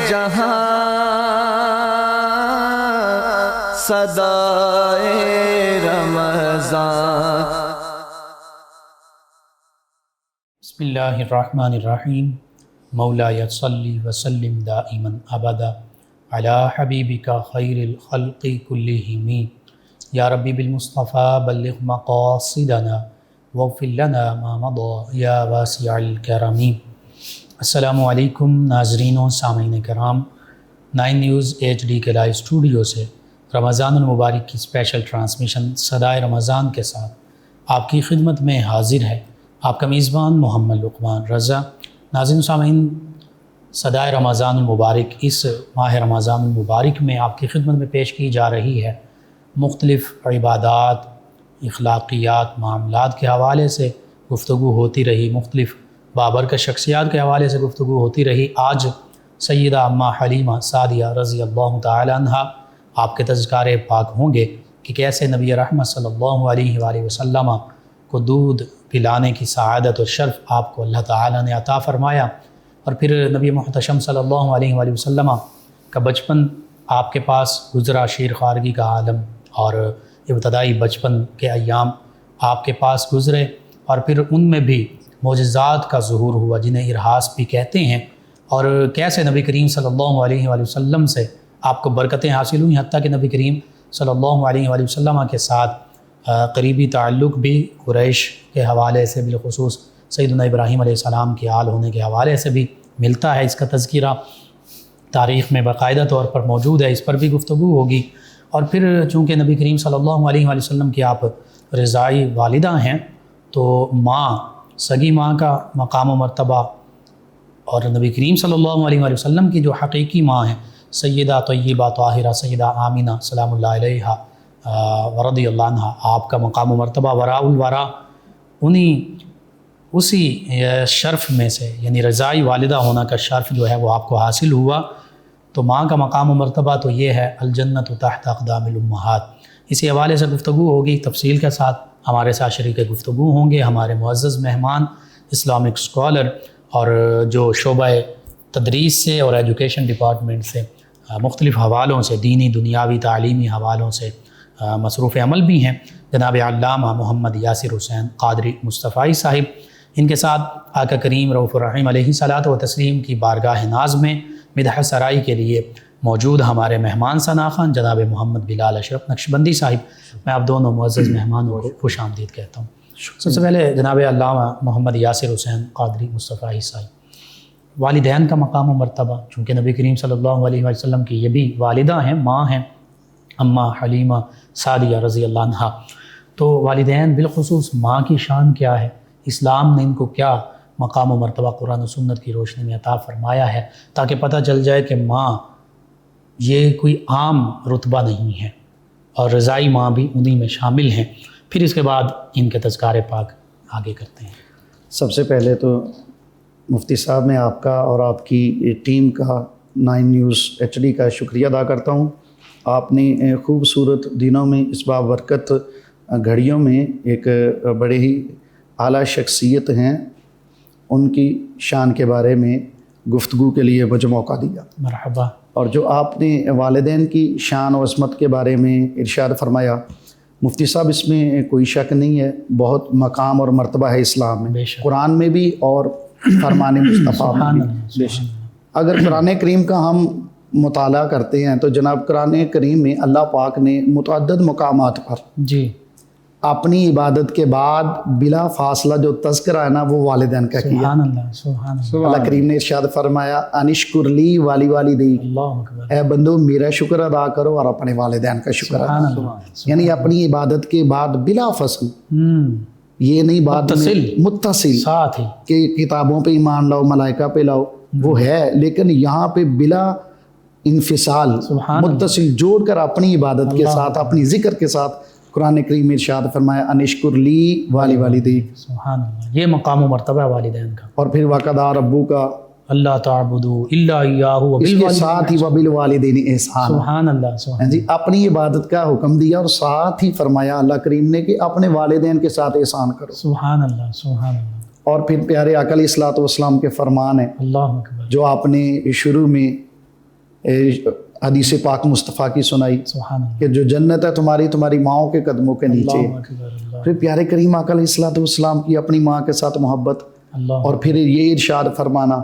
جہاں صدائے رمضان۔ بسم اللہ الرحمن الرحیم۔ مولاي صلی وسلم دائما ابدا علی حبیبک خیر الخلق کلہم، یا ربی بالمصطفیٰ بلغ مقاصدنا واغفر لنا ما مضى یا واسع الکرم۔ السلام علیکم ناظرین و سامعین کرام، 9 نیوز HD کے لائیو اسٹوڈیو سے رمضان المبارک کی اسپیشل ٹرانسمیشن صدائے رمضان کے ساتھ آپ کی خدمت میں حاضر ہے آپ کا میزبان محمد لقمان رضا۔ ناظرین و سامعین، صدائے رمضان المبارک اس ماہ رمضان المبارک میں آپ کی خدمت میں پیش کی جا رہی ہے مختلف عبادات، اخلاقیات، معاملات کے حوالے سے گفتگو ہوتی رہی، مختلف بابرکت شخصیات کے حوالے سے گفتگو ہوتی رہی۔ آج سیدہ اماں حلیمہ سعدیہ رضی اللہ تعالی عنہا آپ کے تذکار پاک ہوں گے کہ کیسے نبی رحمت صلی اللہ علیہ وآلہ وسلم کو دودھ پلانے کی سعادت اور شرف آپ کو اللہ تعالیٰ نے عطا فرمایا، اور پھر نبی محتشم صلی اللہ علیہ وآلہ وسلم کا بچپن آپ کے پاس گزرا، شیر خارگی کا عالم اور ابتدائی بچپن کے ایام آپ کے پاس گزرے، اور پھر ان میں بھی معجزات کا ظہور ہوا جنہیں ارہاس بھی کہتے ہیں، اور کیسے نبی کریم صلی اللہ علیہ وآلہ وسلم سے آپ کو برکتیں حاصل ہوئیں، حتیٰ کہ نبی کریم صلی اللہ علیہ وآلہ وسلم کے ساتھ قریبی تعلق بھی قریش کے حوالے سے، بالخصوص سیدنا ابراہیم علیہ السلام کے آل ہونے کے حوالے سے بھی ملتا ہے۔ اس کا تذکرہ تاریخ میں باقاعدہ طور پر موجود ہے، اس پر بھی گفتگو ہوگی۔ اور پھر چونکہ نبی کریم صلی اللہ علیہ وآلہ وسلم کی آپ رضائی والدہ ہیں، تو ماں، سگی ماں کا مقام و مرتبہ اور نبی کریم صلی اللہ علیہ وآلہ وسلم کی جو حقیقی ماں ہیں سیدہ طیبہ طاہرہ سیدہ آمینہ سلام اللہ علیہا ورضی اللہ عنہا، آپ کا مقام و مرتبہ وراء الورا اسی شرف میں سے، یعنی رضائی والدہ ہونا کا شرف جو ہے وہ آپ کو حاصل ہوا۔ تو ماں کا مقام و مرتبہ تو یہ ہے الجنت تحت اقدام الامہات۔ اسی حوالے سے گفتگو ہوگی تفصیل کے ساتھ، ہمارے ساتھ شریک گفتگو ہوں گے ہمارے معزز مہمان، اسلامک اسکالر اور جو شعبہ تدریس سے اور ایجوکیشن ڈپارٹمنٹ سے مختلف حوالوں سے، دینی دنیاوی تعلیمی حوالوں سے مصروف عمل بھی ہیں، جناب علامہ محمد یاسر حسین قادری مصطفی صاحب۔ ان کے ساتھ آقا کریم رؤوف الرحیم علیہ الصلاۃ و تسلیم کی بارگاہ ناز میں مدح سرائی کے لیے موجود ہمارے مہمان ثناخوان جناب محمد بلال اشرف نقشبندی صاحب۔ میں آپ دونوں معزز مہمانوں کو خوش آمدید کہتا ہوں۔ سب سے پہلے جناب علامہ محمد یاسر حسین قادری مصطفی صاحب، والدین کا مقام و مرتبہ، چونکہ نبی کریم صلی اللہ علیہ وسلم کی یہ بھی والدہ ہیں، ماں ہیں اماں حلیمہ سعدیہ رضی اللہ عنہا، تو والدین بالخصوص ماں کی شان کیا ہے، اسلام نے ان کو کیا مقام و مرتبہ قرآن و سنت کی روشنی میں عطا فرمایا ہے، تاکہ پتہ چل جائے کہ ماں یہ کوئی عام رتبہ نہیں ہے، اور رضائی ماں بھی انہی میں شامل ہیں۔ پھر اس کے بعد ان کے تذکار پاک آگے کرتے ہیں۔ سب سے پہلے تو مفتی صاحب میں آپ کا اور آپ کی ٹیم کا 9 نیوز HD کا شکریہ ادا کرتا ہوں۔ آپ نے خوبصورت دنوں میں اس بابرکت گھڑیوں میں ایک بڑے ہی اعلیٰ شخصیت ہیں، ان کی شان کے بارے میں گفتگو کے لیے مجھے موقع دیا۔ مرحبا۔ اور جو آپ نے والدین کی شان و عظمت کے بارے میں ارشاد فرمایا، مفتی صاحب اس میں کوئی شک نہیں ہے، بہت مقام اور مرتبہ ہے اسلام میں، قرآن میں بھی اور فرمان مصطفیٰ میں بھی۔ اگر قرآن کریم کا ہم مطالعہ کرتے ہیں تو جناب قرآن کریم میں اللہ پاک نے متعدد مقامات پر اپنی عبادت کے بعد بلا فاصلہ جو تذکرہ ہے نا وہ والدین کا کیا۔ سبحان اللہ، سبحان اللہ۔ اللہ کریم نے ارشاد فرمایا انشکر لی والی والدی، اے بندو میرا شکر ادا کرو اور اپنے والدین کا شکر ادا کرو، یعنی اپنی عبادت کے بعد بلا فصل، یہ نہیں بات متصل ساتھ ہی کہ کتابوں پہ ایمان لاؤ ملائکہ پہ لاؤ، وہ ہے، لیکن یہاں پہ بلا انفصال متصل جوڑ کر اپنی عبادت کے ساتھ، اپنی ذکر کے ساتھ قرآن کریم میں ارشاد فرمایا انشکر لی والی والدی۔ سبحان اللہ، یہ مقام و مرتبہ ہے والدین کا۔ اور پھر وَقَضَىٰ رَبُّكَ اللہ تعبدوا الا اياه اس کے ساتھ ہی وَبِالْوَالِدَيْنِ احسانا، سبحان اللہ، سبحان جی اپنی عبادت کا حکم دیا اور ساتھ ہی فرمایا اللہ کریم نے کہ اپنے والدین کے ساتھ احسان کرو۔ سبحان اللہ، سبحان اللہ۔ اور پھر پیارے آقا علیہ الصلوۃ والسلام کے فرمان ہیں اللہ اکبر، جو آپ نے شروع میں حدیث پاک مصطفیٰ کی سنائی سبحان اللہ، کہ جو جنت ہے تمہاری ماؤں کے قدموں کے نیچے. اللہ اکبر، اللہ، پھر پیارے کریم آقا علیہ الصلوۃ والسلام کی اپنی ماں کے ساتھ محبت، اللہ، اور پھر یہ ارشاد فرمانا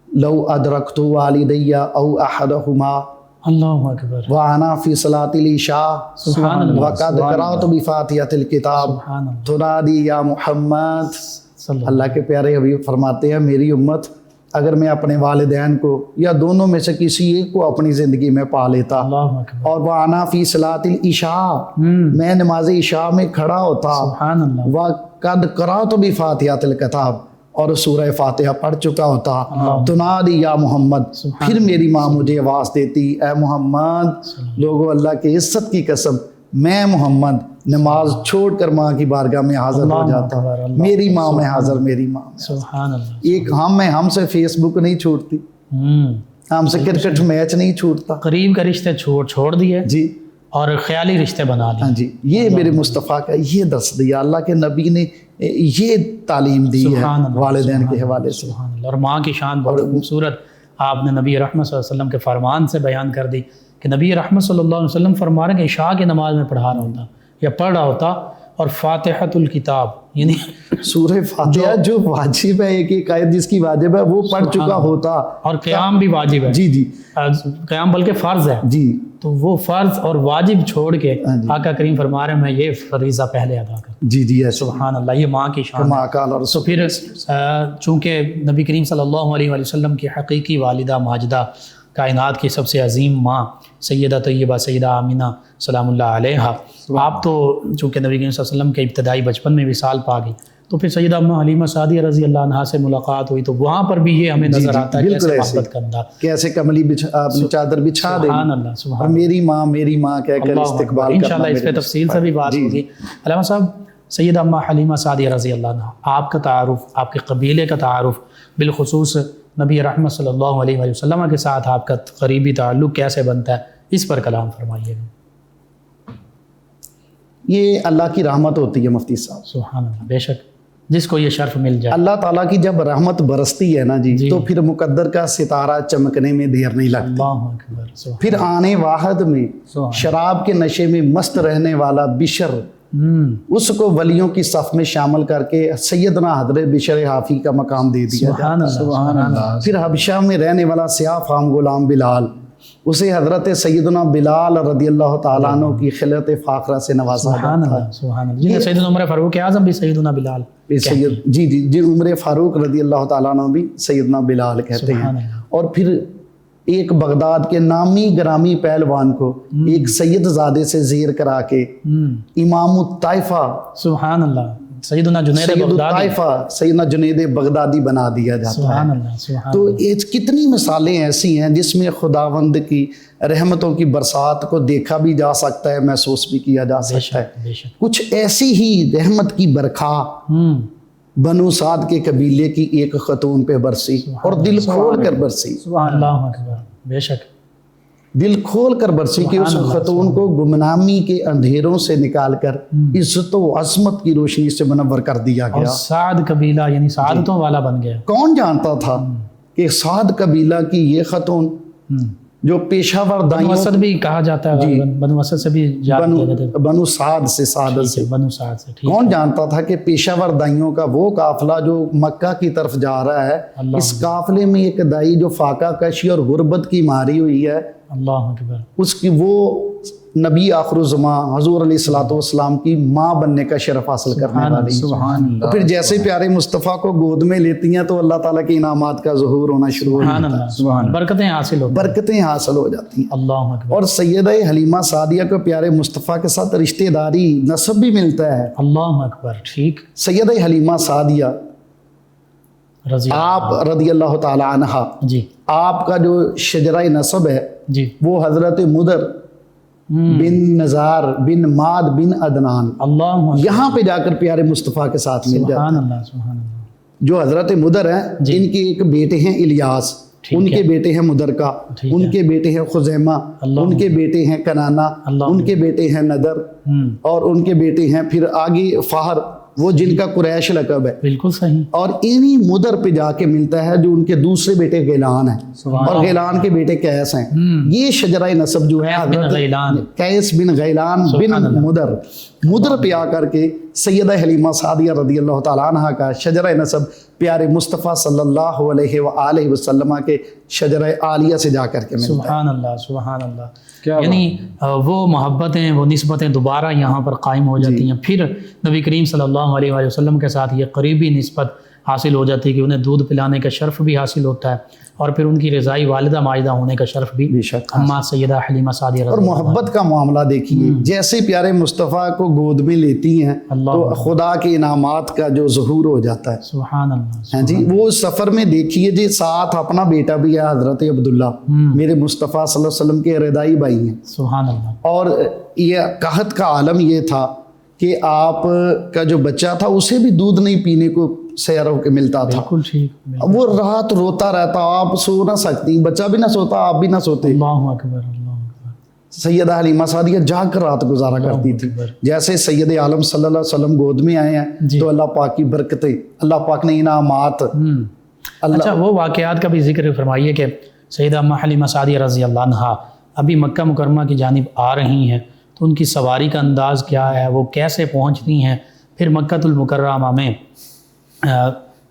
لو ادرکت والدی او احدہما اللہ اکبر، وانا فی صلاۃ العشاء سبحان اللہ، وقد قرأت بفاتحۃ الکتاب سبحان اللہ، تنادی یا محمد. صلی اللہ، اللہ کے پیارے حبیب فرماتے ہیں میری امت اگر میں اپنے والدین کو یا دونوں میں سے کسی ایک کو اپنی زندگی میں پا لیتا اللہ اکبر، اور وانا فی صلاۃ العشاء میں نماز عشاء میں کھڑا ہوتا سبحان اللہ، وقد قرأت بفاتحۃ الکتاب اور سورہ فاتحہ پڑھ چکا ہوتا تنادی یا محمد، پھر میری ماں مجھے آواز دیتی اے محمد. لوگوں اللہ کی عزت کی قسم میں محمد نماز چھوڑ کر ماں کی بارگاہ میں حاضر ہو جاتا. میری ماں میں حاضر، میری ماں میں. سبحان اللہ، ایک ہم سے فیس بک نہیں چھوٹتی، ہم سے کرکٹ میچ نہیں چھوٹتا. قریب کے رشتے چھوڑ دیے جی اور خیالی رشتے بنا لیے. ہاں جی، یہ میرے مصطفیٰ کا یہ درس دیا، اللہ کے نبی نے یہ تعلیم دی ہے سبحان اللہ، والدین کے حوالے سے. سبحان اللہ. اور ماں کی شان بہت خوبصورت آپ نے نبی رحمت صلی اللہ علیہ وسلم کے فرمان سے بیان کر دی کہ نبی رحمت صلی اللہ علیہ وسلم فرما رہے ہیں کہ عشاء کی نماز میں پڑھا رہا ہوتا یا پڑھ رہا ہوتا اور فاتحۃ الکتاب یعنی سورہ فاتحہ جو واجب ہے، ایک آیت جس کی واجب ہے وہ پڑھ چکا ہوتا، اور قیام بھی واجب ہے. جی جی قیام بلکہ فرض ہے. جی تو وہ فرض اور واجب چھوڑ کے آقا کریم فرما رہے ہیں میں یہ فریضہ پہلے ادا کروں. جی جی ایسے سبحان اللہ، یہ ماں کی شان. ماں کا تو پھر چونکہ نبی کریم صلی اللہ علیہ وسلم کی حقیقی والدہ ماجدہ، کائنات کی سب سے عظیم ماں سیدہ طیبہ سیدہ آمینہ سلام اللہ علیہا، آپ تو چونکہ نبی کریم صلی اللہ علیہ وسلم کے ابتدائی بچپن میں وصال پا گئی، تو پھر سیدہ اماں حلیمہ سعدیہ رضی اللہ عنہا سے ملاقات ہوئی تو وہاں پر بھی یہ ہمیں نظر آتا ہے کیسے محبت کرنا، کیسے کملی اپنی چادر بچھا دے. سبحان اللہ، سبحان اور میری ماں کہہ کر استقبال کرنا. انشاءاللہ اس پہ تفصیل سے بھی بات ہوگی. علامہ صاحب، سیدہ اماں حلیمہ سعدیہ رضی اللہ عنہا، آپ کا تعارف، آپ کے قبیلے کا تعارف، بالخصوص نبی رحمت صلی اللہ علیہ وسلم کے ساتھ آپ کا قریبی تعلق کیسے بنتا ہے، اس پر کلام فرمائیے گا. یہ اللہ کی رحمت ہوتی ہے مفتی صاحب. سبحان اللہ، بے شک جس کو یہ شرف مل جائے. اللہ تعالیٰ کی جب رحمت برستی ہے نا جی تو پھر مقدر کا ستارہ چمکنے میں دیر نہیں لگتی. اللہ اکبر. پھر آنے واحد میں شراب کے نشے میں مست رہنے والا بشر، اس کو ولیوں کی صف میں شامل کر کے سیدنا حضرت بشر حافی کا مقام دے دیا جاتا. سبحان اللہ. پھر حبشہ میں رہنے والا سیاہ فام غلام بلال، اسے حضرت سیدنا بلال رضی اللہ تعالیٰ عنہ کی خلعت فاخرہ سے نوازا جاتا ہے. سبحان اللہ. سیدنا عمر فاروق اعظم بھی سیدنا بلال جی عمر فاروق رضی اللہ تعالیٰ عنہ بھی سیدنا بلال کہتے ہیں. اور پھر ایک بغداد کے نامی گرامی پہلوان کو ایک سید زادے سے زیر کرا کے امام الطائفہ، سبحان اللہ، سیدنا جنید بغدادی بنا دیا جاتا ہے. تو کتنی مثالیں ایسی ہیں جس میں خداوند کی رحمتوں کی برسات کو دیکھا بھی جا سکتا ہے، محسوس بھی کیا جا سکتا ہے. کچھ ایسی ہی رحمت کی برکھا بنو سعد کے قبیلے کی ایک خاتون پہ برسی اور دل کھول کر برسی. اللہ اکبر. بے شک دل کھول کر برسی کہ اس خاتون کو گمنامی کے اندھیروں سے نکال کر عزت و عظمت کی روشنی سے منور کر دیا گیا. سعد قبیلہ یعنی سعادتوں والا بن گیا. کون جانتا تھا کہ سعد قبیلہ کی یہ خاتون جو پیشہ ور دائیوں، بنو اسد بھی کہا جاتا ہے، بنو اسد سے بھی بنو سعد سے، بنو سعد سے. کون جانتا تھا کہ پیشہ ور دائیوں کا وہ قافلہ جو مکہ کی طرف جا رہا ہے، اس قافلے میں ایک دائی جو فاقہ کشی اور غربت کی ماری ہوئی ہے، اللہ اکبر، اس کی وہ نبی آخر الزمان حضور علیہ الصلوۃ والسلام کی ماں بننے کا شرف حاصل کرنے والی. اور پھر جیسے پیارے مصطفیٰ کو گود میں لیتی ہیں تو اللہ تعالیٰ کے انعامات کا ظہور ہونا شروع ہو جاتا ہے، برکتیں حاصل ہو جاتی ہیں. اللہ اکبر. اور سیدہ حلیمہ سعدیہ کو پیارے مصطفیٰ کے ساتھ رشتہ داری نسب بھی ملتا ہے. اللہ اکبر. ٹھیک. سیدہ حلیمہ سعدیہ آپ رضی اللہ تعالی عنہا، جی، آپ کا جو شجرہ نسب ہے جی وہ حضرت مدر بن نزار بن ماد بن عدنان، اللہ یہاں پہ جا کر پیارے مصطفیٰ کے ساتھ مل جاتا ہے. سبحان اللہ. جو حضرت مدر ہیں ان کے ایک بیٹے ہیں الیاس، ان کے بیٹے ہیں مدرکہ، ان کے بیٹے ہیں خزیمہ، ان کے بیٹے ہیں کنانہ، ان کے بیٹے ہیں ندر، اور ان کے بیٹے ہیں پھر آگے فہر، وہ جن کا قریش لقب ہے، بالکل صحیح، اور انہی مدر پہ جا کے ملتا ہے جو ان کے دوسرے بیٹے غیلان ہیں، اور غیلان کے بیٹے قیس ہیں۔ یہ شجرہ نسب جو ہے حضرت قیس بن غیلان بن مدر پہ آ کر کے سیدہ حلیمہ سعدیہ رضی اللہ تعالیٰ عنہ کا شجرہ نسب پیارے مصطفیٰ صلی اللہ علیہ وآلہ وسلم کے شجرہ عالیہ سے جا کر کے ملتا ہے۔ سبحان اللہ، سبحان اللہ، یعنی وہ محبتیں، وہ نسبتیں دوبارہ یہاں پر قائم ہو جاتی ہیں، پھر نبی کریم صلی اللہ علیہ وآلہ وسلم کے ساتھ یہ قریبی نسبت حاصل ہو جاتی ہے کہ انہیں دودھ پلانے کا شرف بھی حاصل ہوتا ہے، اور پھر ان کی رضائی والدہ ماجدہ ہونے کا شرف بھی اماں سیدہ حلیمہ سعدیہ اور محبت کا معاملہ دیکھیے، جیسے پیارے مصطفیٰ کو گود میں لیتی ہیں تو خدا کے انعامات کا جو ظہور ہو جاتا ہے۔ سبحان اللہ، ہاں جی، وہ سفر میں دیکھیے جی، ساتھ اپنا بیٹا بھی ہے حضرت عبداللہ، میرے مصطفیٰ صلی اللہ علیہ وسلم کے رضائی بھائی ہیں۔ سبحان اللہ، اور یہ قحط کا عالم یہ تھا کہ آپ کا جو بچہ تھا اسے بھی دودھ نہیں پینے کو سیاروں کے ملتا تھا، بالکل ٹھیک، وہ رات روتا رہتا، آپ سو نہ سکتی، بچہ بھی نہ سوتا، آپ بھی نہ سوتے۔ اللہ اکبر، اللہ اکبر۔ سیدہ حلیمہ سعدیہ جاگ کر رات گزارا کرتی تھی۔ جیسے سید عالم صلی اللہ علیہ وسلم گود میں آئے ہیں تو اللہ پاک کی برکتیں، اللہ پاک نے انعامات۔ اچھا، وہ واقعات کا بھی ذکر فرمائیے کہ سیدہ اماں حلیمہ سعدیہ رضی اللہ عنہا ابھی مکہ مکرمہ کی جانب آ رہی ہیں، تو ان کی سواری کا انداز کیا ہے، وہ کیسے پہنچتی ہیں، پھر مکہ المکرمہ میں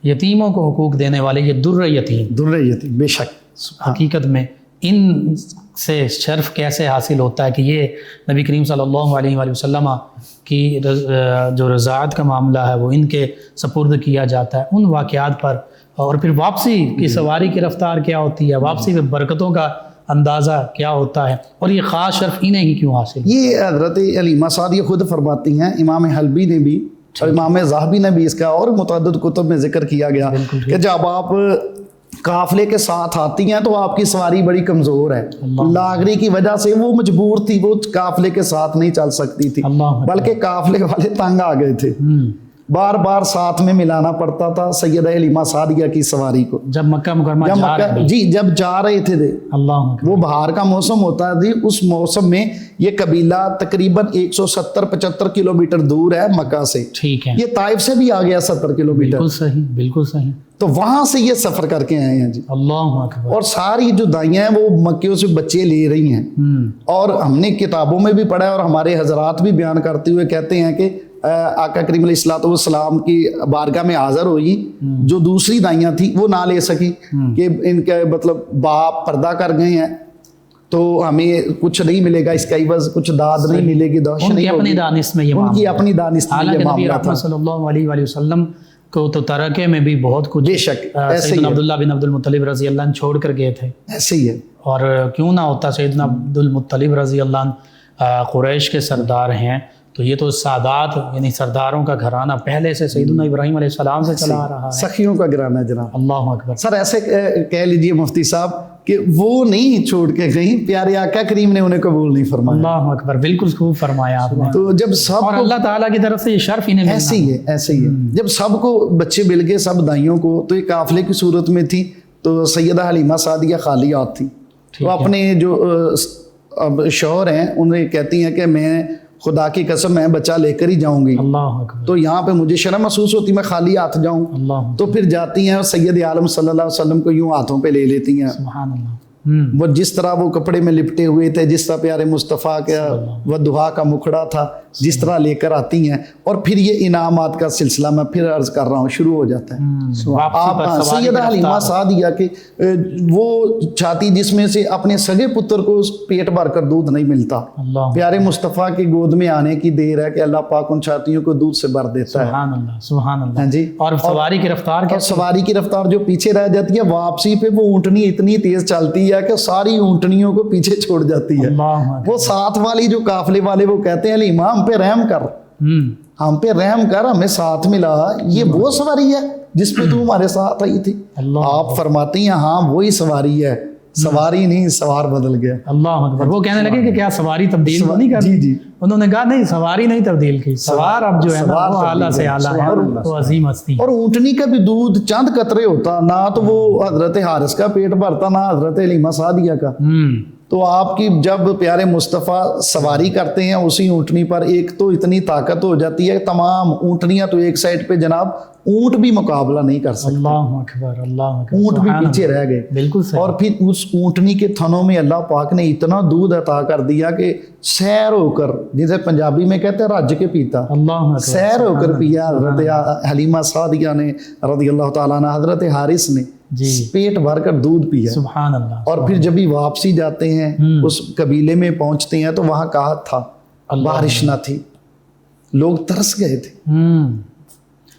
یتیموں کو حقوق دینے والے یہ در یتیم، بے شک حقیقت میں ان سے شرف کیسے حاصل ہوتا ہے کہ یہ نبی کریم صلی اللہ علیہ وآلہ وسلم کی جو رضاعت کا معاملہ ہے وہ ان کے سپرد کیا جاتا ہے، ان واقعات پر، اور پھر واپسی کی سواری کی رفتار کیا ہوتی ہے، واپسی میں برکتوں کا اندازہ کیا ہوتا ہے، اور یہ خاص شرف انہیں ہی کیوں حاصل؟ یہ حضرت حلیمہ سعدیہ خود فرماتی ہیں، امام حلبی نے بھی اور امام ذہبی نے بھی اس کا اور متعدد کتب میں ذکر کیا گیا کہ جب آپ قافلے کے ساتھ آتی ہیں تو آپ کی سواری بڑی کمزور ہے، لاغری کی وجہ سے وہ مجبور تھی، وہ قافلے کے ساتھ نہیں چل سکتی تھی، بلکہ قافلے والے تنگ آ گئے تھے، بار بار ساتھ میں ملانا پڑتا تھا سیدہ حلیمہ سعدیہ کی سواری کو جب مکہ مکرمہ جب جا رہے تھے وہ بہار کا موسم ہوتا ہے جی، اس موسم میں یہ قبیلہ تقریباً 170-75 کلومیٹر دور ہے مکہ سے، ٹھیک ہے، یہ طائف سے بھی آ گیا 70 کلومیٹر، بالکل صحیح، بالکل صحیح، تو وہاں سے یہ سفر کر کے آئے ہیں جی، اللہ اکبر، اور ساری جو دائیاں ہیں وہ مکیوں سے بچے لے رہی ہیں، اور ہم نے کتابوں میں بھی پڑھا ہے اور ہمارے حضرات بھی بیان کرتے ہوئے کہتے ہیں کہ آقا کریم علیہ الصلوۃ والسلام کی بارگاہ میں حاضر ہوئی، جو دوسری دائیاں تھیں وہ نہ لے سکی کہ ان کے مطلب باپ پردہ کر گئے ہیں تو ہمیں کچھ نہیں ملے گا، اس کا عوض کچھ داد نہیں ملے گی، دوش نہیں ہوگی، اپنی دانست میں یہ ان کی اپنی دانست میں یہ معاملہ تھا۔ صلی اللہ علیہ وآلہ وسلم کو تو ترکے میں بھی بہت کچھ، بے شک سیدنا عبداللہ بن عبد المطلب رضی اللہ عنہ چھوڑ کر گئے تھے، ایسے ہی ہے، اور کیوں نہ ہوتا، سیدنا عبد المطلب رضی اللہ عنہ قریش کے سردار ہیں، تو یہ تو سادات یعنی سرداروں کا گھرانہ پہلے سے سیدنا ابراہیم علیہ السلام سے چلا رہا ہے، سخیوں کا گھرانہ جناب، اللہ اکبر۔ سر ایسے کہہ لیجئے مفتی صاحب کہ وہ نہیں چھوڑ کے گئیں، پیارے آقا کریم نے انہیں قبول نہیں فرمایا، اللہ اکبر، بالکل خوب فرمایا آپ نے، تو جب سب اور اللہ تعالیٰ کی طرف سے یہ شرف انہیں ملنا، ایسے ہی ہے، ایسے ہی ہے، جب سب کو بچے مل گئے سب دائیوں کو، تو یہ قافلے کی صورت میں تھی، تو سیدہ حلیمہ سعدیہ خالی ہاتھ تھی، تو اپنے جو شوہر ہیں انہیں کہتی ہیں کہ میں خدا کی قسم میں بچہ لے کر ہی جاؤں گی، اللہ اکبر، تو یہاں پہ مجھے شرم محسوس ہوتی میں خالی ہاتھ جاؤں، تو پھر جاتی ہیں اور سید عالم صلی اللہ علیہ وسلم کو یوں ہاتھوں پہ لے لیتی ہیں، سبحان اللہ، وہ جس طرح وہ کپڑے میں لپٹے ہوئے تھے، جس طرح پیارے مصطفیٰ کا وہ دعا کا مکھڑا تھا، جس طرح لے کر آتی ہیں، اور پھر یہ انعامات کا سلسلہ میں پھر عرض کر رہا ہوں شروع ہو جاتا ہے۔ آپ سیدہ حلیمہ سعدیہ کہ وہ چھاتی جس میں سے اپنے سگے پتر کو پیٹ بھر کر دودھ نہیں ملتا، پیارے مصطفیٰ کی گود میں آنے کی دیر ہے کہ اللہ پاک ان چھاتیوں کو دودھ سے بھر دیتا ہے، سبحان اللہ، سبحان اللہ، ہاں جی، اور سواری کی رفتار کیا، سواری کی رفتار جو پیچھے رہ جاتی ہے، واپسی پہ وہ اونٹنی اتنی تیز چلتی ہے کہ ساری اونٹنیوں کو پیچھے چھوڑ جاتی ہے، وہ ساتھ والی جو قافلے والے وہ کہتے ہیں حلیمہ ہم پہ رحم کر، ہم پہ رحم کر، ہمیں ساتھ ملا، یہ وہ سواری ہے جس پہ تو ہمارے ساتھ آئی تھی، آپ فرماتی ہیں ہاں وہی سواری ہے، سواری نہیں سوار بدل گیا، اللہ اکبر، وہ کہنے لگے کہ کیا سواری تبدیل نہیں کر، جی جی، انہوں نے کہا نہیں سواری نہیں تبدیل کی، سوار اب جو ہے نا وہ اعلیٰ سے اعلیٰ ہے، وہ عظیم ہستی، اور اونٹنی کا بھی دودھ چند قطرے ہوتا، نہ تو وہ حضرت حارث کا پیٹ بھرتا نہ حضرت حلیمہ سعدیہ کا، تو آپ کی جب پیارے مصطفیٰ سواری کرتے ہیں اسی اونٹنی پر، ایک تو اتنی طاقت ہو جاتی ہے تمام اونٹنیاں تو ایک سائڈ پہ جناب اونٹ بھی مقابلہ نہیں کر سکتے، اللہ اکبر اللہ اکبر، اونٹ بھی پیچھے رہ گئے، بالکل صحیح، اور پھر اس اونٹنی کے تھنوں میں اللہ پاک نے اتنا دودھ عطا کر دیا کہ سیر ہو کر، جسے پنجابی میں کہتے ہیں رج کے پیتا، اللہ اکبر، سیر ہو کر پیا حضرت حلیمہ سعدیہ نے رضی اللہ تعالیٰ عنہ، حضرت حارث نے جی پیٹ بھر کر دودھ پیا، سبحان اللہ، اور پھر جب بھی واپسی جاتے ہیں اس قبیلے میں پہنچتے ہیں تو وہاں کہا تھا بارش نہ تھی، لوگ ترس گئے تھے،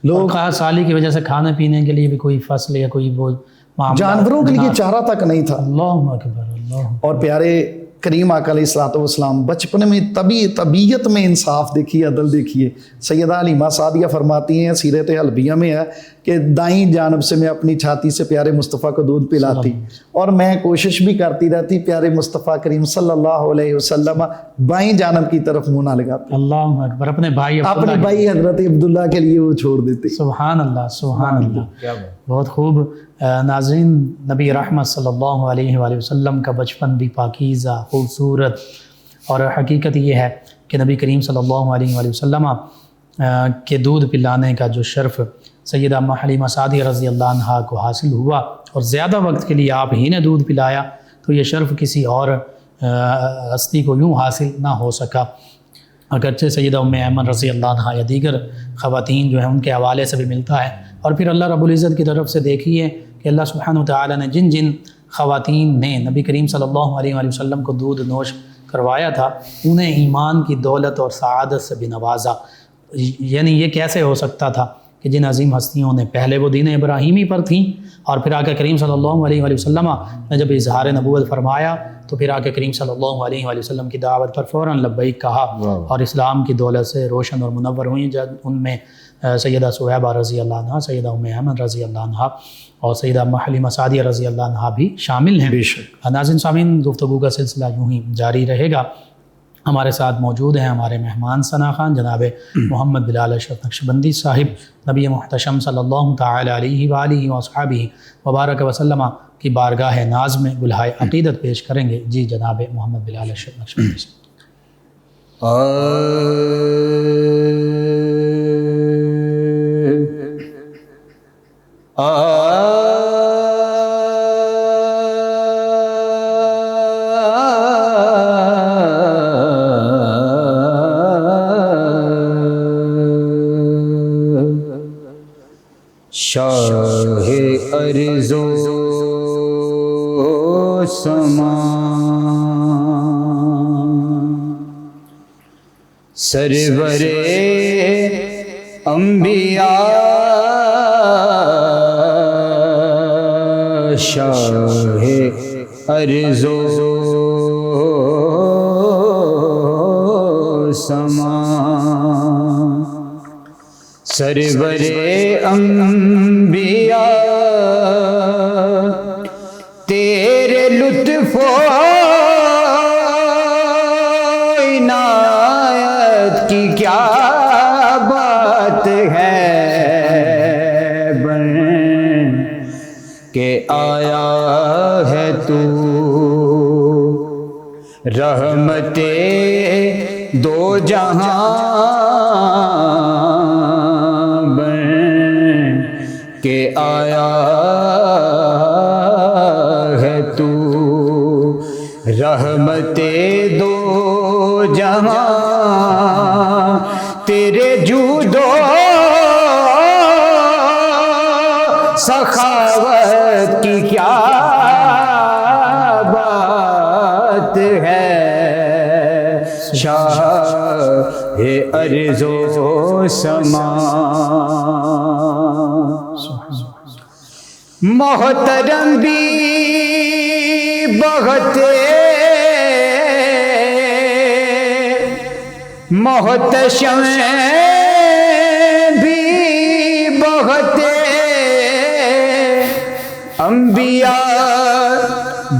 لوگ کہا سالی کی وجہ سے کھانے پینے کے لیے بھی کوئی فصل یا کوئی وہ جانوروں کے لیے چارہ تک نہیں تھا۔ اللہ اکبر اللہ، اور پیارے کریم آقا علیہ الصلوۃ والسلام بچپن میں طبیعت میں انصاف دیکھیے، عدل دیکھیے۔ سیدہ حلیمہ سعدیہ فرماتی ہیں، سیرت حلبیہ میں ہے کہ دائیں جانب سے میں اپنی چھاتی سے پیارے مصطفیٰ کو دودھ پلاتی اور میں کوشش بھی کرتی رہتی پیارے مصطفیٰ کریم صلی اللہ علیہ وسلم بائیں جانب کی طرف منہ نہ لگاتے، اللہ اکبر، اپنے بھائی حضرت عبداللہ کے لیے وہ چھوڑ دیتے۔ سبحان اللہ سبحان اللہ، بہت خوب۔ ناظرین، نبی رحمت صلی اللہ علیہ وآلہ وسلم کا بچپن بھی پاکیزہ خوبصورت، اور حقیقت یہ ہے کہ نبی کریم صلی اللہ علیہ وآلہ وسلم کے دودھ پلانے کا جو شرف سیدہ اما حلیمہ سعدیہ رضی اللہ عنہا کو حاصل ہوا، اور زیادہ وقت کے لیے آپ ہی نے دودھ پلایا، تو یہ شرف کسی اور ہستی کو یوں حاصل نہ ہو سکا۔ اگرچہ سیدہ ام ایمن رضی اللہ عنہا یا دیگر خواتین جو ہیں ان کے حوالے سے بھی ملتا ہے، اور پھر اللہ رب العزت کی طرف سے دیکھیے کہ اللہ سبحانہ وتعالی نے جن جن خواتین نے نبی کریم صلی اللہ علیہ وآلہ وسلم کو دودھ نوش کروایا تھا، انہیں ایمان کی دولت اور سعادت سے بھی نوازا۔ یعنی یہ کیسے ہو سکتا تھا کہ جن عظیم ہستیوں نے پہلے وہ دین ابراہیمی پر تھیں، اور پھر آقا کریم صلی اللہ علیہ وآلہ وسلم نے جب اظہار نبوت فرمایا تو پھر آقا کریم صلی اللہ علیہ وآلہ وسلم کی دعوت پر فوراً لبیک کہا، اور اسلام کی دولت سے روشن اور منور ہوئیں، جب ان میں سیدہ سہیبہ رضی اللہ عنہا، سیدہ ام ایمن رضی اللہ عنہا اور سیدہ اما حلیمہ سعدیہ رضی اللہ عنہا بھی شامل ہیں۔ ناظرین سامعین، گفتگو کا سلسلہ یوں ہی جاری رہے گا۔ ہمارے ساتھ موجود ہیں ہمارے مہمان ثنا خان جناب محمد بلال اشرف نقشبندی صاحب، نبی محتشم صلی اللہ تعالی علیہ وآلہ وصحبہ وبارک وسلم کی بارگاہ ناز میں گلہائے عقیدت پیش کریں گے۔ جی جناب محمد بلال اشرف نقشبندی صاحب۔ شاہ ارض و سما سرور انبیاء، شاہ ارض و سما سرور انبیاء، تیرے لطف و عنایت کی کیا بات ہے، بن کے آیا ہے تو رحمت دو جہاں، کہ آیا ہے تو رحمت دو جہاں، تیرے جود و سخاوت کی کیا بات ہے، شاہ ارض و سما محترم بھی بہت محتشم بھی بہت، انبیاء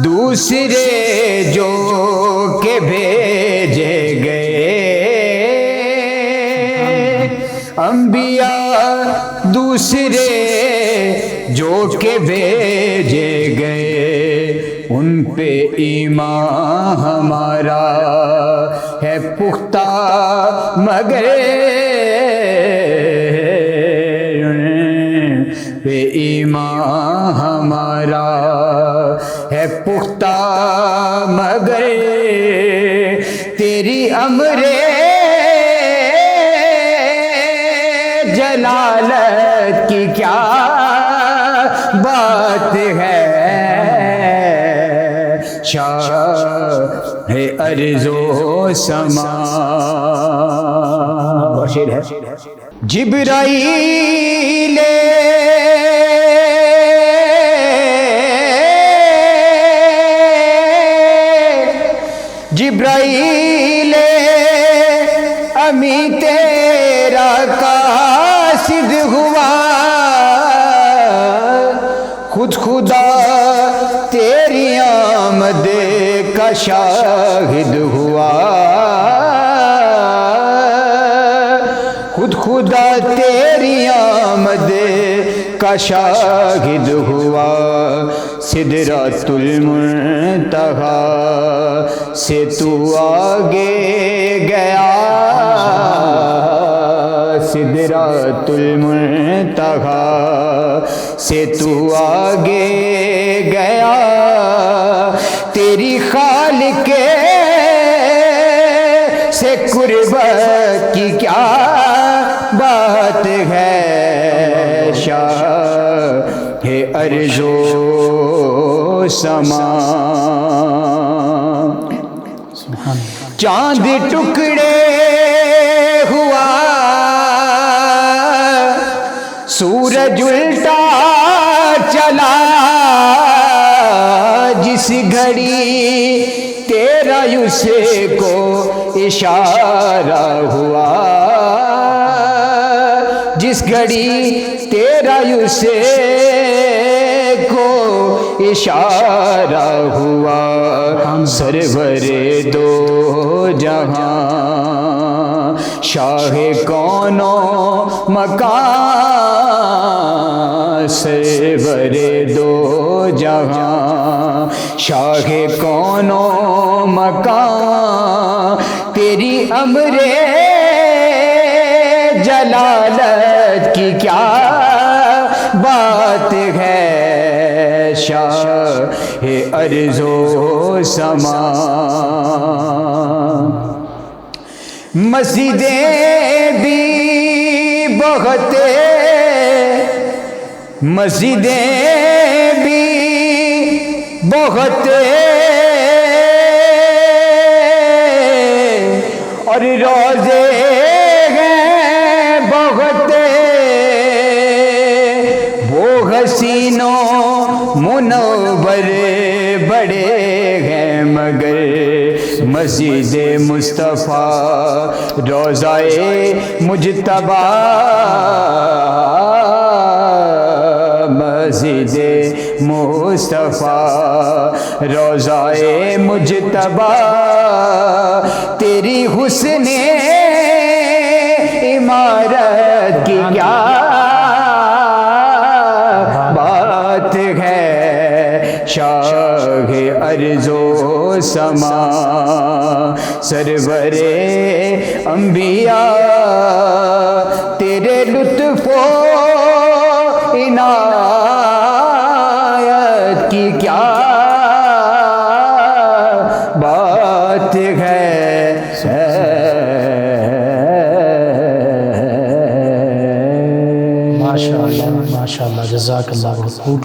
دوسرے جو کہ بھیجے گئے، انبیاء دوسرے جو کہ بھیجے گئے، ان پہ ایمان ہمارا ہے پختہ مگر ان پہ ایمان ہمارا ہے پختہ مگر تیری امر جلالت کی کیا بات ہے شاہ ارض و سما شعر ہے جبرائیل جبرائیل امی تیرا قاصد ہوا خود خدا تیری آمد کا شاہد ہوا خود خدا تیری آمد کا شاہد ہوا سدرۃ المنتہا سے تو آگے گیا سدرۃ المنتہا سے تو آگے گیا تیری خالق سے قربت کی کیا بات ہے شاہ ارض و سما چاند ٹکڑے ہوا سورج الٹا چلا جس گھڑی تیرا یوسف کو اشارہ ہوا جس گھڑی تیرا یوسف کو اشارہ ہوا سرور دو جہاں شاہ کون و مکان سرور دو جہاں شاہ کون و مکان تیری امر جلالت کی کیا بات ہے شاہ ارض و سما مسجدیں بھی بہت مسجدیں بھی بہت اور روزے ہیں بہت وہ حسینوں منور بڑے ہیں مگر مسجد مصطفیٰ روضہ مجتبیٰ مسجد مصطفیٰ روضہ مجتبیٰ تیری حسن عمارت کی کیا بات ہے شاہ ارض و سما سرور انبیاء تیرے لطف و عنایت کی کیا بات ہے ماشاءاللہ جزاک اللہ بہت خوب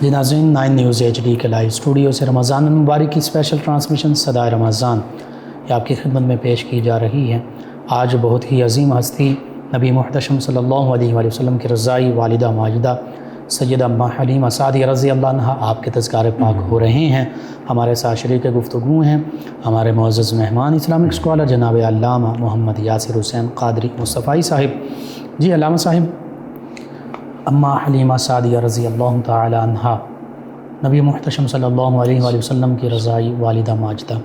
جی ناظرین 9 نیوز HD کے لائیو اسٹوڈیو سے رمضان المبارک کی اسپیشل ٹرانسمیشن صدائے رمضان یہ آپ کی خدمت میں پیش کی جا رہی ہے آج بہت ہی عظیم ہستی نبی محتشم صلی اللہ علیہ وآلہ وسلم کی رضائی والدہ ماجدہ سیدہ اماں حلیمہ سعدیہ رضی اللہ عنہا آپ کے تذکار پاک ہو رہے ہیں ہمارے ساتھ شریک گفتگو ہیں ہمارے معزز مہمان اسلامک اسکالر جناب علامہ محمد یاسر حسین قادری مصطفی صاحب جی علامہ صاحب اماں حلیمہ سعدیہ رضی اللہ تعالی عنہا نبی محتشم صلی اللہ علیہ وآلہ وسلم کی رضائی والدہ ماجدہ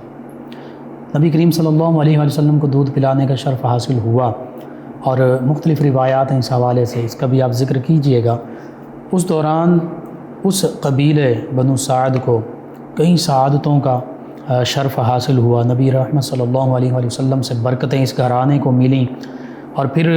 نبی کریم صلی اللہ علیہ وآلہ وسلم کو دودھ پلانے کا شرف حاصل ہوا اور مختلف روایات ہیں اس حوالے سے اس کا بھی آپ ذکر کیجئے گا اس دوران اس قبیلے بنو سعد کو کئی سعادتوں کا شرف حاصل ہوا، نبی رحمت صلی اللہ علیہ وآلہ وسلم سے برکتیں اس گھرانے کو ملیں، اور پھر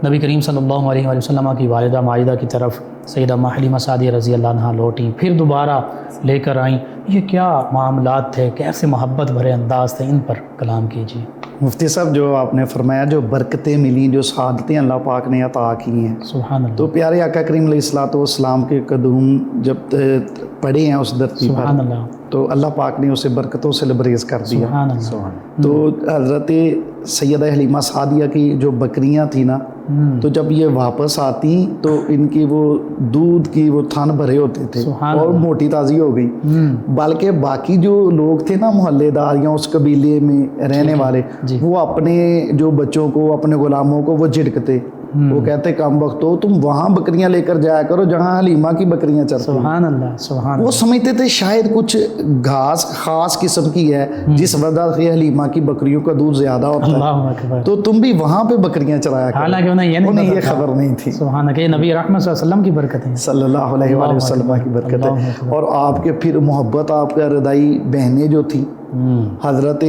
نبی کریم صلی اللہ علیہ وآلہ وسلم کی والدہ ماجدہ کی طرف سیدہ حلیمہ سعدیہ رضی اللہ عنہا لوٹیں، پھر دوبارہ لے کر آئیں. یہ کیا معاملات تھے، کیسے محبت بھرے انداز تھے، ان پر کلام کیجیے. مفتی صاحب جو آپ نے فرمایا جو برکتیں ملیں، جو سعادتیں اللہ پاک نے عطا کی ہیں، سبحان اللہ. تو پیارے آقا کریم علیہ الصلوۃ والسلام کے قدوم جب پڑے ہیں اس دھرتی پر، سبحان اللہ. تو اللہ پاک نے اسے برکتوں سے لبریز کر دیا. سبحان اللہ. تو حضرت سیدہ حلیمہ سعدیہ کی جو بکریاں تھیں نا، تو جب یہ واپس آتی تو ان کی وہ دودھ کی وہ تھن بھرے ہوتے تھے اور موٹی تازی ہو گئی. بلکہ باقی جو لوگ تھے نا محلے دار یا اس قبیلے میں رہنے والے، وہ اپنے جو بچوں کو، اپنے غلاموں کو وہ جھڑکتے، وہ کہتے کم وقت ہو تم وہاں بکریاں لے کر جایا کرو جہاں حلیمہ کی بکریاں چرتی. سبحان اللہ. سبحان وہ سمجھتے تھے شاید کچھ گھاس خاص قسم کی ہے جس وجہ سے حلیمہ کی بکریوں کا دودھ زیادہ ہوتا ہے، اللہ اکبر. تو تم بھی وہاں پہ بکریاں چرایا کرو. حالانکہ انہیں یہ خبر نہیں تھی. سبحان اللہ. یہ نبی رحمت صلی اللہ علیہ وسلم کی برکت ہے، صلی اللہ علیہ وآلہ وسلم کی برکت ہے. اور آپ کے پھر محبت، آپ کا رضائی بہنیں جو تھیں، حضرت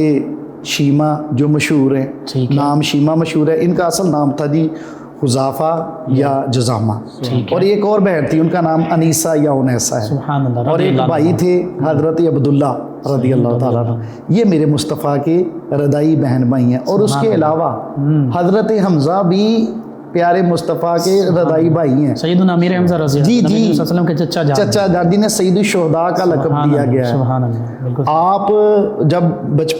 شیمہ جو مشہور ہیں، نام شیمہ مشہور ہے، ان کا اصل نام تھا جی حذافہ یا جزامہ، اور ایک اور بہن تھی ان کا نام انیسہ یا انیسہ ہے. سبحان اللہ. اور ایک بھائی تھے حضرت عبداللہ رضی اللہ تعالیٰ عنہ. یہ میرے مصطفیٰ کے رضائی بہن بھائی ہیں. اور اس کے علاوہ حضرت حمزہ بھی پیارے مصطفیٰ کے رضائی بھائی ہیں. سیدنا امیر حمزہ رضی اللہ عنہ، نبی صلی اللہ علیہ وسلم کے چچا جان، چچا جان، جنہیں سید الشہداء کا لقب دیا گیا ہے. سبحان اللہ. بالکل. آپ جب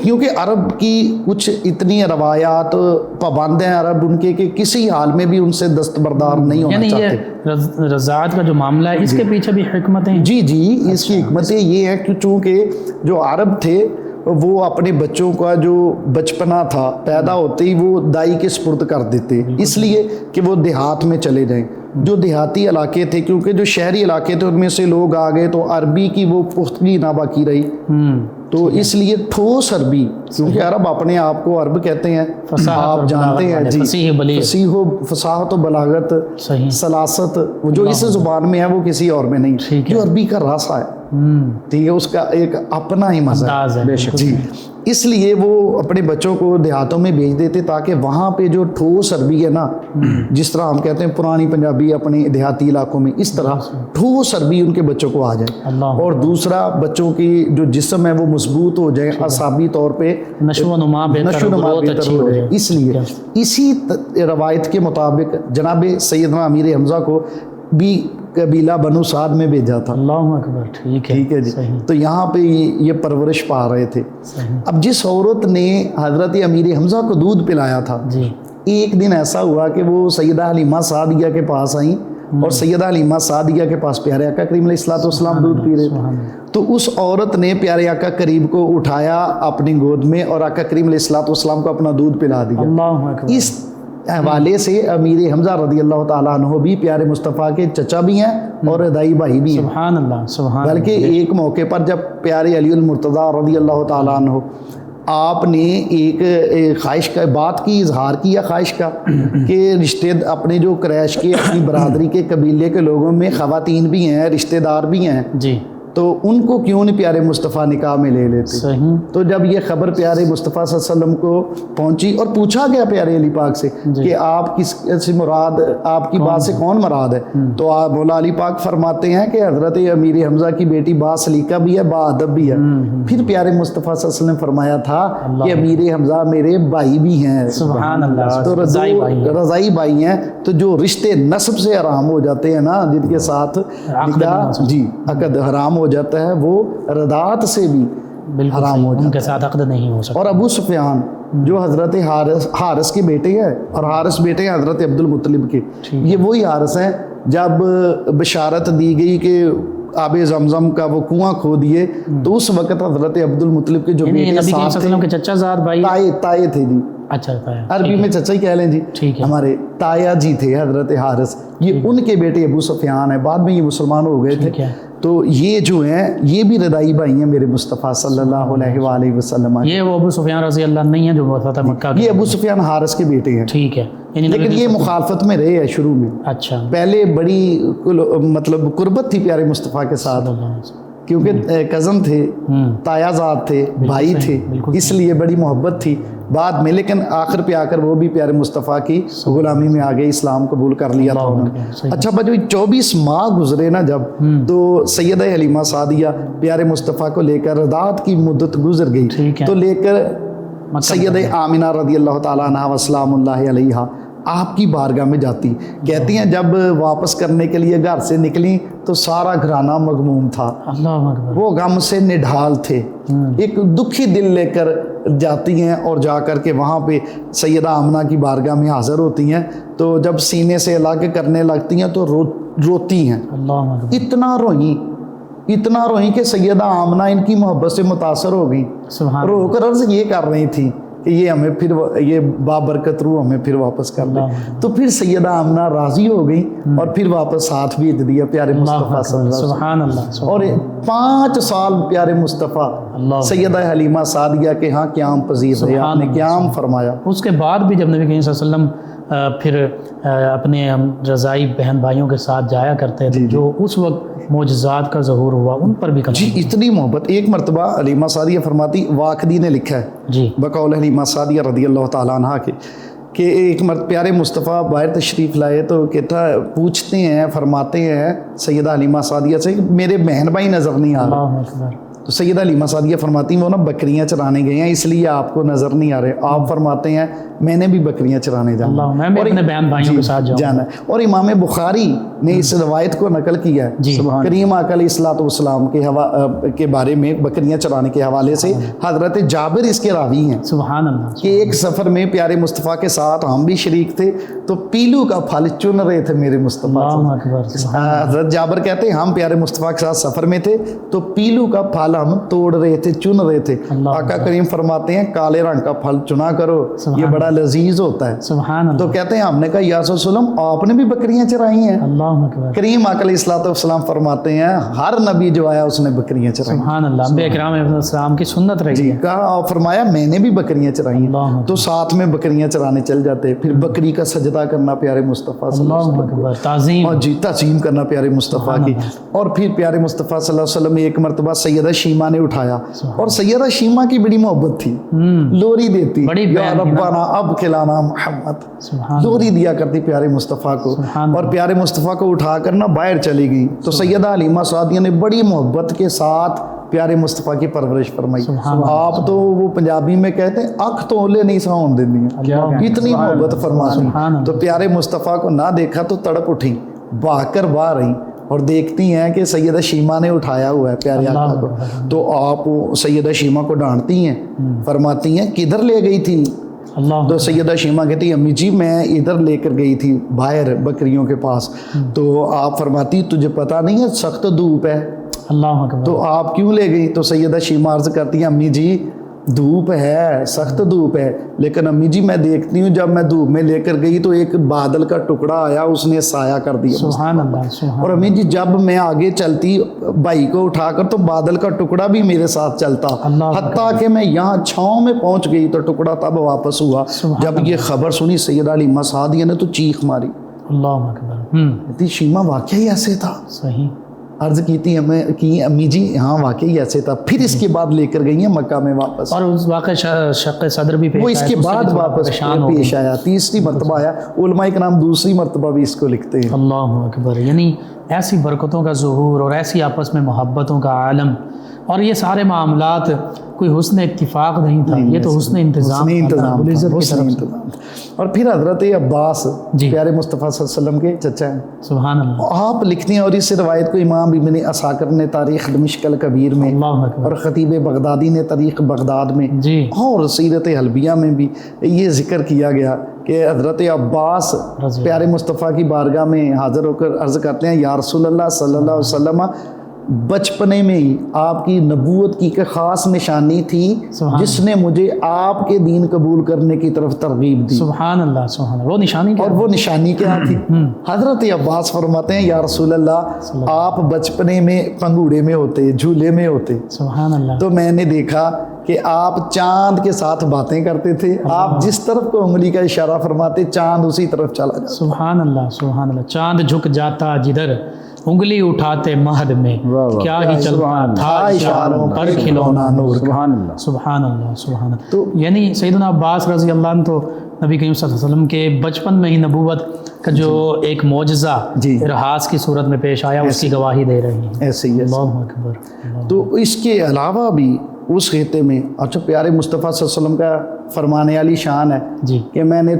کیونکہ عرب کی کچھ اتنی روایات پابند ہیں عرب ان کے کہ کسی حال میں بھی ان سے دستبردار نہیں ہونا چاہتے. یہ رضاعت کا جو معاملہ ہے، اس کے پیچھے بھی حکمتیں ہیں. جی اس کی حکمتیں یہ ہیں کہ چونکہ جو عرب تھے وہ اپنے بچوں کا جو بچپنا تھا پیدا ہوتے ہی وہ دائی کے سپرد کر دیتے، اس لیے کہ وہ دیہات میں چلے جائیں. جو دیہاتی علاقے تھے، کیونکہ جو شہری علاقے تھے ان میں سے لوگ آ گئے تو عربی کی وہ پختگی نہ باقی رہی، تو اس لیے ٹھوس عربی، کیونکہ عرب اپنے آپ کو عرب کہتے ہیں، آپ جانتے ہیں جی، فصیح و فصاحت و بلاغت، سلاست، جو اس زبان میں ہے وہ کسی اور میں نہیں، جو عربی کا راسہ ہے، ٹھیک ہے، اس کا ایک اپنا ہی مزہ ہے. بے شک جی. اس لیے وہ اپنے بچوں کو دیہاتوں میں بھیج دیتے تاکہ وہاں پہ جو ٹھوس عربی ہے نا، جس طرح ہم کہتے ہیں پرانی پنجابی اپنے دیہاتی علاقوں میں، اس طرح ٹھوس عربی ان کے بچوں کو آ جائے. اور دوسرا بچوں کی جو جسم ہے وہ مضبوط ہو جائے، اعصابی طور پہ نشو و نما بہتر ہو جائے. اس لیے اسی روایت کے مطابق جناب سیدنا امیر حمزہ کو بھی قبیلہ بنو سعد میں بھیجا تھا. اللہ اکبر. ٹھیک ہے جی. تو یہاں پہ یہ پرورش پا رہے تھے. اب جس عورت نے حضرت امیر حمزہ کو دودھ پلایا تھا، ایک دن ایسا ہوا کہ وہ سیدہ حلیمہ سعدیہ کے پاس آئیں، اور سیدہ حلیمہ سعدیہ کے پاس پیارے آقا کریم علیہ الصلوۃ والسلام دودھ پی رہے تھے. تو اس عورت نے پیارے آقا کریم کو اٹھایا اپنی گود میں اور آقا کریم علیہ الصلوۃ والسلام کو اپنا دودھ پلا دیا. اللہ اکبر. اس حوالے سے امیر حمزہ رضی اللہ تعالیٰ عنہ بھی پیارے مصطفیٰ کے چچا بھی ہیں اور رضائی بھائی بھی ہیں. سبحان اللہ. سبحان. بلکہ ایک موقع پر جب پیارے علی المرتضیٰ رضی اللہ تعالیٰ عنہ آپ نے ایک خواہش کا بات کی، اظہار کیا خواہش کا کہ رشتے اپنے جو قریش کے اپنی برادری کے قبیلے کے لوگوں میں خواتین بھی ہیں، رشتہ دار بھی ہیں جی، تو ان کو کیوں نہیں پیارے مصطفیٰ نکاح میں لے لیتے. صحیح. تو جب یہ خبر پیارے مصطفیٰ صلی اللہ علیہ وسلم کو پہنچی اور پوچھا گیا پیارے علی پاک سے کہ آپ کس سے مراد، آپ کی بات سے کون مراد ہے، تو آپ مولا علی پاک فرماتے ہیں کہ حضرت امیر حمزہ کی بیٹی با سلیقہ بھی ہے، با ادب بھی ہے. پھر پیارے مصطفیٰ صلی اللہ علیہ وسلم فرمایا تھا کہ امیر حمزہ میرے بھائی بھی ہیں. سبحان اللہ. تو رضائی بھائی ہیں، تو جو رشتے نسب سے حرام ہو جاتے ہیں نا، جن کے ساتھ جی عقد حرام ہو جاتا ہے، وہ رضاعت سے بھی حرام ہو جاتا ہے، ان کے ساتھ عقد نہیں ہو سکتا. اور ابو سفیان جو حضرت حارث کے بیٹے ہیں، اور حارث بیٹے ہیں حضرت عبد المطلب کے، یہ وہی حارث ہیں جب بشارت دی گئی کہ آب زمزم کا وہ کنواں کھو دیے، تو اس وقت حضرت عبد المطلب کے جو بیٹے ساتھ تھے، کے چچا زاد بھائی تائے تھے جی، اچھا عربی میں چچا ہی کہہ لیں جی، ہمارے تایا جی تھے حضرت حارث، یہ ان کے بیٹے ابو سفیان ہیں، بعد میں یہ مسلمان ہو گئے تھے. تو یہ جو ہیں یہ بھی رضائی بھائی ہیں میرے مصطفیٰ صلی اللہ علیہ وآلہ وسلم. یہ وہ ابو سفیان رضی اللہ نہیں ہے جو فتح مکہ کے، یہ ابو سفیان حارث کے بیٹے ہیں. ٹھیک ہے. لیکن یہ مخالفت میں رہے ہیں شروع میں. اچھا. پہلے بڑی مطلب قربت تھی پیارے مصطفیٰ کے ساتھ، کیونکہ کزن تھے، تایا زاد تھے، بھائی تھے، اس لیے بڑی محبت تھی بعد میں، لیکن آخر پہ آ کر وہ بھی پیارے مصطفیٰ کی غلامی میں آگے اسلام قبول کر لیا تھا انہوں نے۔ اچھا بھائی 24 ماہ گزرے نا جب، تو سیدہ حلیمہ سعدیہ پیارے مصطفیٰ کو لے کر رضاعت کی مدت گزر گئی تو لے کر سیدہ آمنہ رضی اللہ تعالیٰ عنہا وسلام اللہ علیہا آپ کی بارگاہ میں جاتی، کہتی ہیں جب واپس کرنے کے لیے گھر سے نکلی تو سارا گھرانہ مغموم تھا، وہ غم سے نڈھال تھے، ایک دکھی دل لے کر جاتی ہیں اور جا کر کے وہاں پہ سیدہ آمنہ کی بارگاہ میں حاضر ہوتی ہیں، تو جب سینے سے الگ کرنے لگتی ہیں تو روتی ہیں، اتنا روئیں کہ سیدہ آمنہ ان کی محبت سے متاثر ہو گئی، رو کر عرض یہ کر رہی تھی کہ یہ ہمیں پھر یہ بابرکت روح ہمیں پھر واپس کر دے، تو پھر سیدہ آمنہ راضی ہو گئی اور پھر واپس ساتھ بھیج دیا پیارے مصطفیٰ صلی اللہ علیہ سبحان اللہ، اور 5 سال پیارے مصطفیٰ سیدہ حلیمہ سعدیہ کے ہاں قیام پذیر رہے، آپ نے قیام فرمایا۔ اس کے بعد بھی جب نبی کریم صلی اللہ علیہ وسلم پھر اپنے رضائی بہن بھائیوں کے ساتھ جایا کرتے تھے، جو اس وقت معجزات کا ظہور ہوا ان پر بھی جی اتنی محبت۔ ایک مرتبہ حلیمہ سعدیہ فرماتی، واقدی نے لکھا ہے جی بقول حلیمہ سعدیہ رضی اللہ تعالیٰ عنہ کے، کہ ایک پیارے مصطفیٰ باہر تشریف لائے تو کہتا پوچھتے ہیں، فرماتے ہیں سیدہ حلیمہ سعدیہ سے کہ میرے بہن بھائی نظر نہیں آ رہے، تو سیدہ حلیمہ سعدیہ فرماتی ہیں وہ نا بکریاں چرانے گئے ہیں اس لیے آپ کو نظر نہیں آ رہے، آپ فرماتے ہیں میں نے بھی بکریاں چرانے جانا اور اپنے بہن بھائیوں کے ساتھ جانا ہے۔ اور امام بخاری نے اس روایت کو نقل کیا ہے کریم آقا علیہ الصلوۃ والسلام کے بارے میں بکریاں چرانے کے حوالے سے، حضرت جابر اس کے راوی ہیں، سبحان اللہ، کہ ایک سفر میں پیارے مصطفیٰ کے ساتھ ہم بھی شریک تھے تو پیلو کا پھل چن رہے تھے میرے مصطفیٰ، حضرت جابر کہتے ہیں ہم پیارے مصطفیٰ کے ساتھ سفر میں تھے تو پیلو کا پھل ہم توڑ رہے تھے، چن رہے تھے، آقا کریم فرماتے ہیں کالے رنگ کا پھل چنا کرو، یہ بڑا لذیذ ہوتا ہے، سبحان اللہ۔ تو کہتے ہیں ہم نے کہا یا رسول اللہ وسلم آپ نے بھی بکریاں چرائی ہیں؟ اللہ اکبر۔ کریم آقا علیہ الصلوۃ والسلام فرماتے ہیں ہر نبی جو آیا اس نے بکریاں چرائی، سبحان اللہ، انبیاء کرام علیہ السلام کی سنت رہی ہے، کہا اور فرمایا میں نے بھی بکریاں چرائی ہیں، تو ساتھ میں بکریاں چرانے چل جاتے، پھر بکری کا سجدہ کرنا پیارے مصطفیٰ صلی اللہ علیہ وسلم، تعظیم، اور جی تعظیم کرنا پیارے مصطفیٰ کی، اور پھر پیارے مصطفیٰ صلی اللہ علیہ وسلم ایک مرتبہ سیدہ شیمہ نے اٹھایا، اور سیدہ شیمہ کی بڑی محبت تھی، لوری دیتی یا ربنا اب کھلانا محمد، لوری دیا کرتی پیارے مصطفیٰ کو، اور پیارے مصطفیٰ کو اٹھا کر نہ باہر چلی گئی، تو سیدہ حلیمہ سعدیہ نے بڑی محبت کے ساتھ پیارے مصطفیٰ کی پرورش فرمائی۔ آپ تو وہ پنجابی میں کہتے ہیں اکھ تو اولے نہیں ساؤن دینی، اتنی محبت فرماتی، تو پیارے مصطفیٰ کو نہ دیکھا تو تڑپ اٹھی، بھاگ کر باہر رہی اور دیکھتی ہیں کہ سیدہ شیمہ نے اٹھایا ہوا ہے پیارے آقا کو، تو آپ سیدہ شیمہ کو ڈانٹتی ہیں، فرماتی ہیں کدھر لے گئی تھی؟ تو سیدہ شیمہ کہتی امی جی میں ادھر لے کر گئی تھی باہر بکریوں کے پاس، تو آپ فرماتی تجھے پتا نہیں ہے سخت دھوپ ہے، اللہ اکبر، تو آپ کیوں لے گئی؟ تو سیدہ شیمہ عرض کرتی ہیں امی جی دھوپ ہے، سخت دھوپ ہے، لیکن امی جی میں دیکھتی ہوں جب میں دھوپ میں لے کر گئی تو ایک بادل کا ٹکڑا آیا اس نے سایہ کر دیا، سبحان اللہ، سبحان، اور امی جی جب میں آگے چلتی بھائی کو اٹھا کر تو بادل کا ٹکڑا بھی میرے ساتھ چلتا، حتیٰ کہ میں یہاں چھاؤں میں پہنچ گئی تو ٹکڑا تب واپس ہوا۔ جب یہ خبر سنی سیدہ حلیمہ سعدیہ نے تو چیخ ماری، اللہ اکبر، شیمہ واقعی ایسے تھا؟ صحیح، عرض کی امی جی ہاں واقعی ایسے تھا، پھر اس کے بعد لے کر گئی ہیں مکہ میں واپس، اور اس واقع شق صدر بھی وہ اس کے بعد واپس پیش آیا، تیسری مرتبہ آیا، علماء کرام دوسری مرتبہ بھی اس کو لکھتے ہیں۔ اللہ اکبر، یعنی ایسی برکتوں کا ظہور اور ایسی آپس میں محبتوں کا عالم، اور یہ سارے معاملات کوئی حسن اتفاق نہیں تھا، یہ تو حسن انتظام، اور پھر حضرت عباس پیارے مصطفیٰ صلی اللہ علیہ وسلم کے چچا ہیں، سبحان اللہ، آپ لکھتے ہیں، اور اس روایت کو امام ابن عساکر نے تاریخ دمشق الکبیر میں، اور خطیب بغدادی نے تاریخ بغداد میں، اور سیرت حلبیہ میں بھی یہ ذکر کیا گیا کہ حضرت عباس پیارے مصطفیٰ کی بارگاہ میں حاضر ہو کر عرض کرتے ہیں یا رسول اللہ صلی اللہ علیہ وسلم بچپنے میں ہی آپ کی نبوت کی ایک خاص نشانی تھی جس نے مجھے آپ کے دین قبول کرنے کی طرف ترغیب دی، سبحان اللہ، سبحان اللہ، وہ نشانی کیا؟ اور وہ نشانی کیا تھی؟ حضرت عباس فرماتے ہیں یا رسول اللہ آپ بچپنے میں پنگوڑے میں ہوتے، جھولے میں ہوتے، سبحان اللہ، تو میں نے دیکھا کہ آپ چاند کے ساتھ باتیں کرتے تھے، آپ جس طرف کو انگلی کا اشارہ فرماتے چاند اسی طرف چلا جاتا، سبحان اللہ، سبحان اللہ، چاند جھک جاتا جدھر انگلی اٹھاتے مہد میں کیا ہی چلتا تھا اشاروں پر کھلونا نور کا۔ سبحان اللہ۔ سبحان اللہ سبحان اللہ۔ تو یعنی سیدنا عباس رضی اللہ عنہ تو نبی کریم صلی اللہ علیہ وسلم کے بچپن میں ہی نبوت کا جو ایک معجزہ ارہاس کی صورت میں پیش آیا اس کی گواہی دے رہے ہیں۔ ایسے ہی اللہ اکبر۔ تو اس کے علاوہ بھی اس خطے میں اچھا پیارے مصطفیٰ صلی اللہ علیہ وسلم کا فرمانے والی شان ہے جی کہ میں نے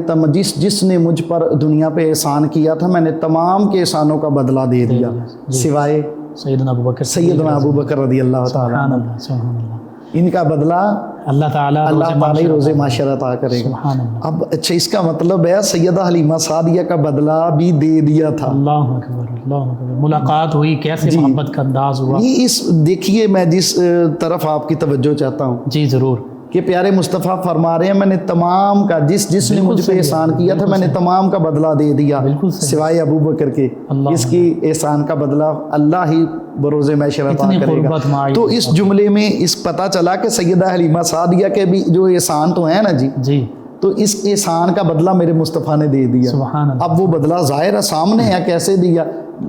جس نے مجھ پر دنیا پہ احسان کیا تھا میں نے تمام کے احسانوں کا بدلہ دے دیا سوائے سیدنا ابو بکر رضی اللہ تعالیٰ سبحان اللہ سبحان اللہ۔ ان کا بدلہ اللہ تعالیٰ روز معاشر عطا کرے گا۔ سبحان اللہ۔ اب اچھا اس کا مطلب ہے سیدہ حلیمہ سعدیہ کا بدلہ بھی دے دیا تھا۔ اللہ اکبر اللہ اکبر۔ ملاقات ہوئی، کیسے محبت کا انداز ہوا۔ یہ اس دیکھیے میں جس طرف آپ کی توجہ چاہتا ہوں جی ضرور کہ پیارے مصطفیٰ فرما رہے ہیں میں نے تمام کا جس نے مجھ پہ احسان کیا تھا میں نے تمام کا بدلہ دے دیا سوائے ابو بکر کے، اس کی احسان کا بدلہ اللہ ہی بروز محشر عطا کرے گا۔ تو اس جملے میں اس پتہ چلا کہ سیدہ حلیمہ سعدیہ کے بھی جو احسان تو ہیں نا جی تو اس احسان کا بدلہ میرے مصطفیٰ نے دے دیا۔ سبحان اللہ۔ اب وہ بدلہ ظاہر ہے سامنے ہے کیسے دیا،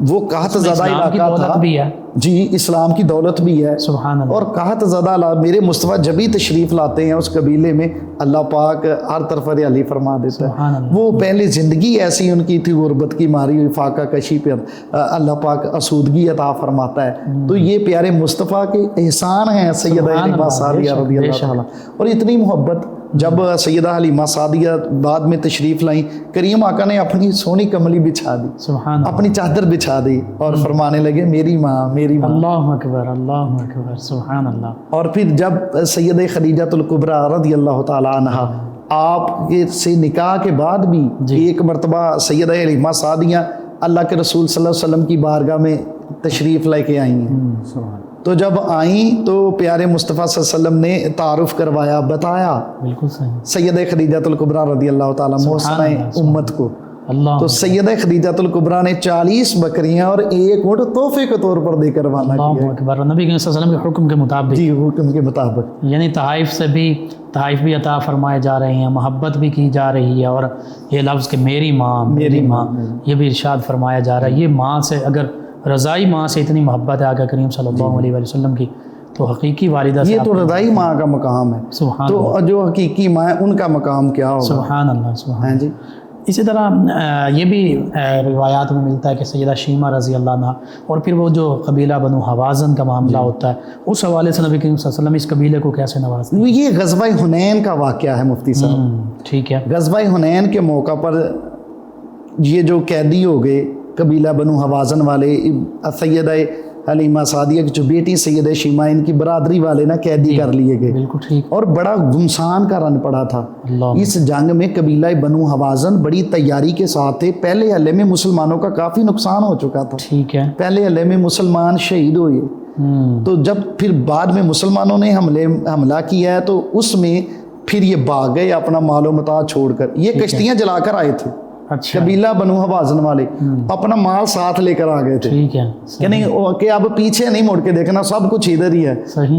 وہ قحط زدہ علاقہ تھا جی، اسلام کی دولت بھی ہے سبحان اللہ، اور قحط زدہ میرے مصطفیٰ جب ہی تشریف لاتے ہیں اس قبیلے میں اللہ پاک ہر طرف ہریالی فرما دیتا ہے۔ وہ پہلے زندگی ایسی ان کی تھی غربت کی ماری ہوئی، فاقہ کشی پہ اللہ پاک آسودگی عطا فرماتا ہے۔ تو یہ پیارے مصطفیٰ کے احسان ہیں سیدہ حلیمہ سعدیہ رضی اللہ تعالیٰ۔ اور اتنی محبت جب سیدہ حلیمہ سعدیہ بعد میں تشریف لائیں، کریم آقا نے اپنی سونی کملی بچھا دی، اپنی چادر بچھا دی اور فرمانے لگے میری ماں میری ماں۔ اللہ اکبر اللہ اکبر سبحان اللہ۔ اور پھر جب سید خدیجہ الکبریٰ رضی اللہ تعالیٰ عنہا آپ کے سے نکاح کے بعد بھی ایک مرتبہ سیدہ حلیمہ سعدیہ اللہ کے رسول صلی اللہ علیہ وسلم کی بارگاہ میں تشریف لے کے آئی ہیں، تو جب آئیں تو پیارے مصطفیٰ صلی اللہ علیہ وسلم نے تعارف کروایا، بتایا بالکل صحیح سید خدیجہ الکبریٰ رضی اللہ تعالیٰ محسنہ امت کو۔ تو سید خدیجہ الکبریٰ نے 40 بکریاں اور ایک اونٹ تحفے کے طور پر دے کر روانہ کیا۔ اللہ اکبر۔ نبی صلی اللہ علیہ وسلم کے حکم کے مطابق، جی حکم کے مطابق، یعنی تحائف بھی عطا فرمائے جا رہے ہیں، محبت بھی کی جا رہی ہے، اور یہ لفظ کہ میری ماں میری ماں یہ بھی ارشاد فرمایا جا رہا ہے۔ یہ ماں سے اگر رضائی ماں سے اتنی محبت ہے آقا کریم صلی اللہ علیہ وسلم کی، تو حقیقی والدہ سے یہ تو رضائی ماں کا مقام ہے۔ سبحان تو جو حقیقی ماں ہے ان کا مقام کیا ہوگا؟ سبحان اللہ سبحان ہیں جی۔ اسی طرح یہ بھی روایات میں ملتا ہے کہ سیدہ شیمہ رضی اللہ عنہ، اور پھر وہ جو قبیلہ بنو حوازن کا معاملہ ہوتا ہے، اس حوالے سے نبی کریم صلی اللہ علیہ وسلم اس قبیلے کو کیسے نوازتے ہیں؟ یہ غزوہ حنین کا واقعہ ہے مفتی صاحب۔ ٹھیک ہے۔ غزوہ حنین کے موقع پر یہ جو قیدی ہو گئے قبیلہ بنو حوازن والے، سیدہ حلیمہ سعدیہ کی جو بیٹی سیدہ شیمہ، ان کی برادری والے نا قیدی کر لیے گئے، بالکل ٹھیک، اور بڑا گمسان کا رن پڑا تھا۔ اس جنگ میں قبیلہ بنو حوازن بڑی تیاری کے ساتھ تھے، پہلے حملے میں مسلمانوں کا کافی نقصان ہو چکا تھا، ٹھیک ہے، پہلے حملے میں مسلمان شہید ہوئے۔ تو جب پھر بعد میں مسلمانوں نے حملہ کیا ہے تو اس میں پھر یہ بھاگ گئے اپنا مال و متاع چھوڑ کر، یہ کشتیاں جلا کر آئے تھے۔ قبیلہ بنو حوازن والے اپنا مال ساتھ لے کر آ گئے تھے، ٹھیک ہے، کہ نہیں کہ اب پیچھے نہیں مڑ کے دیکھنا، سب کچھ ادھر ہی ہے۔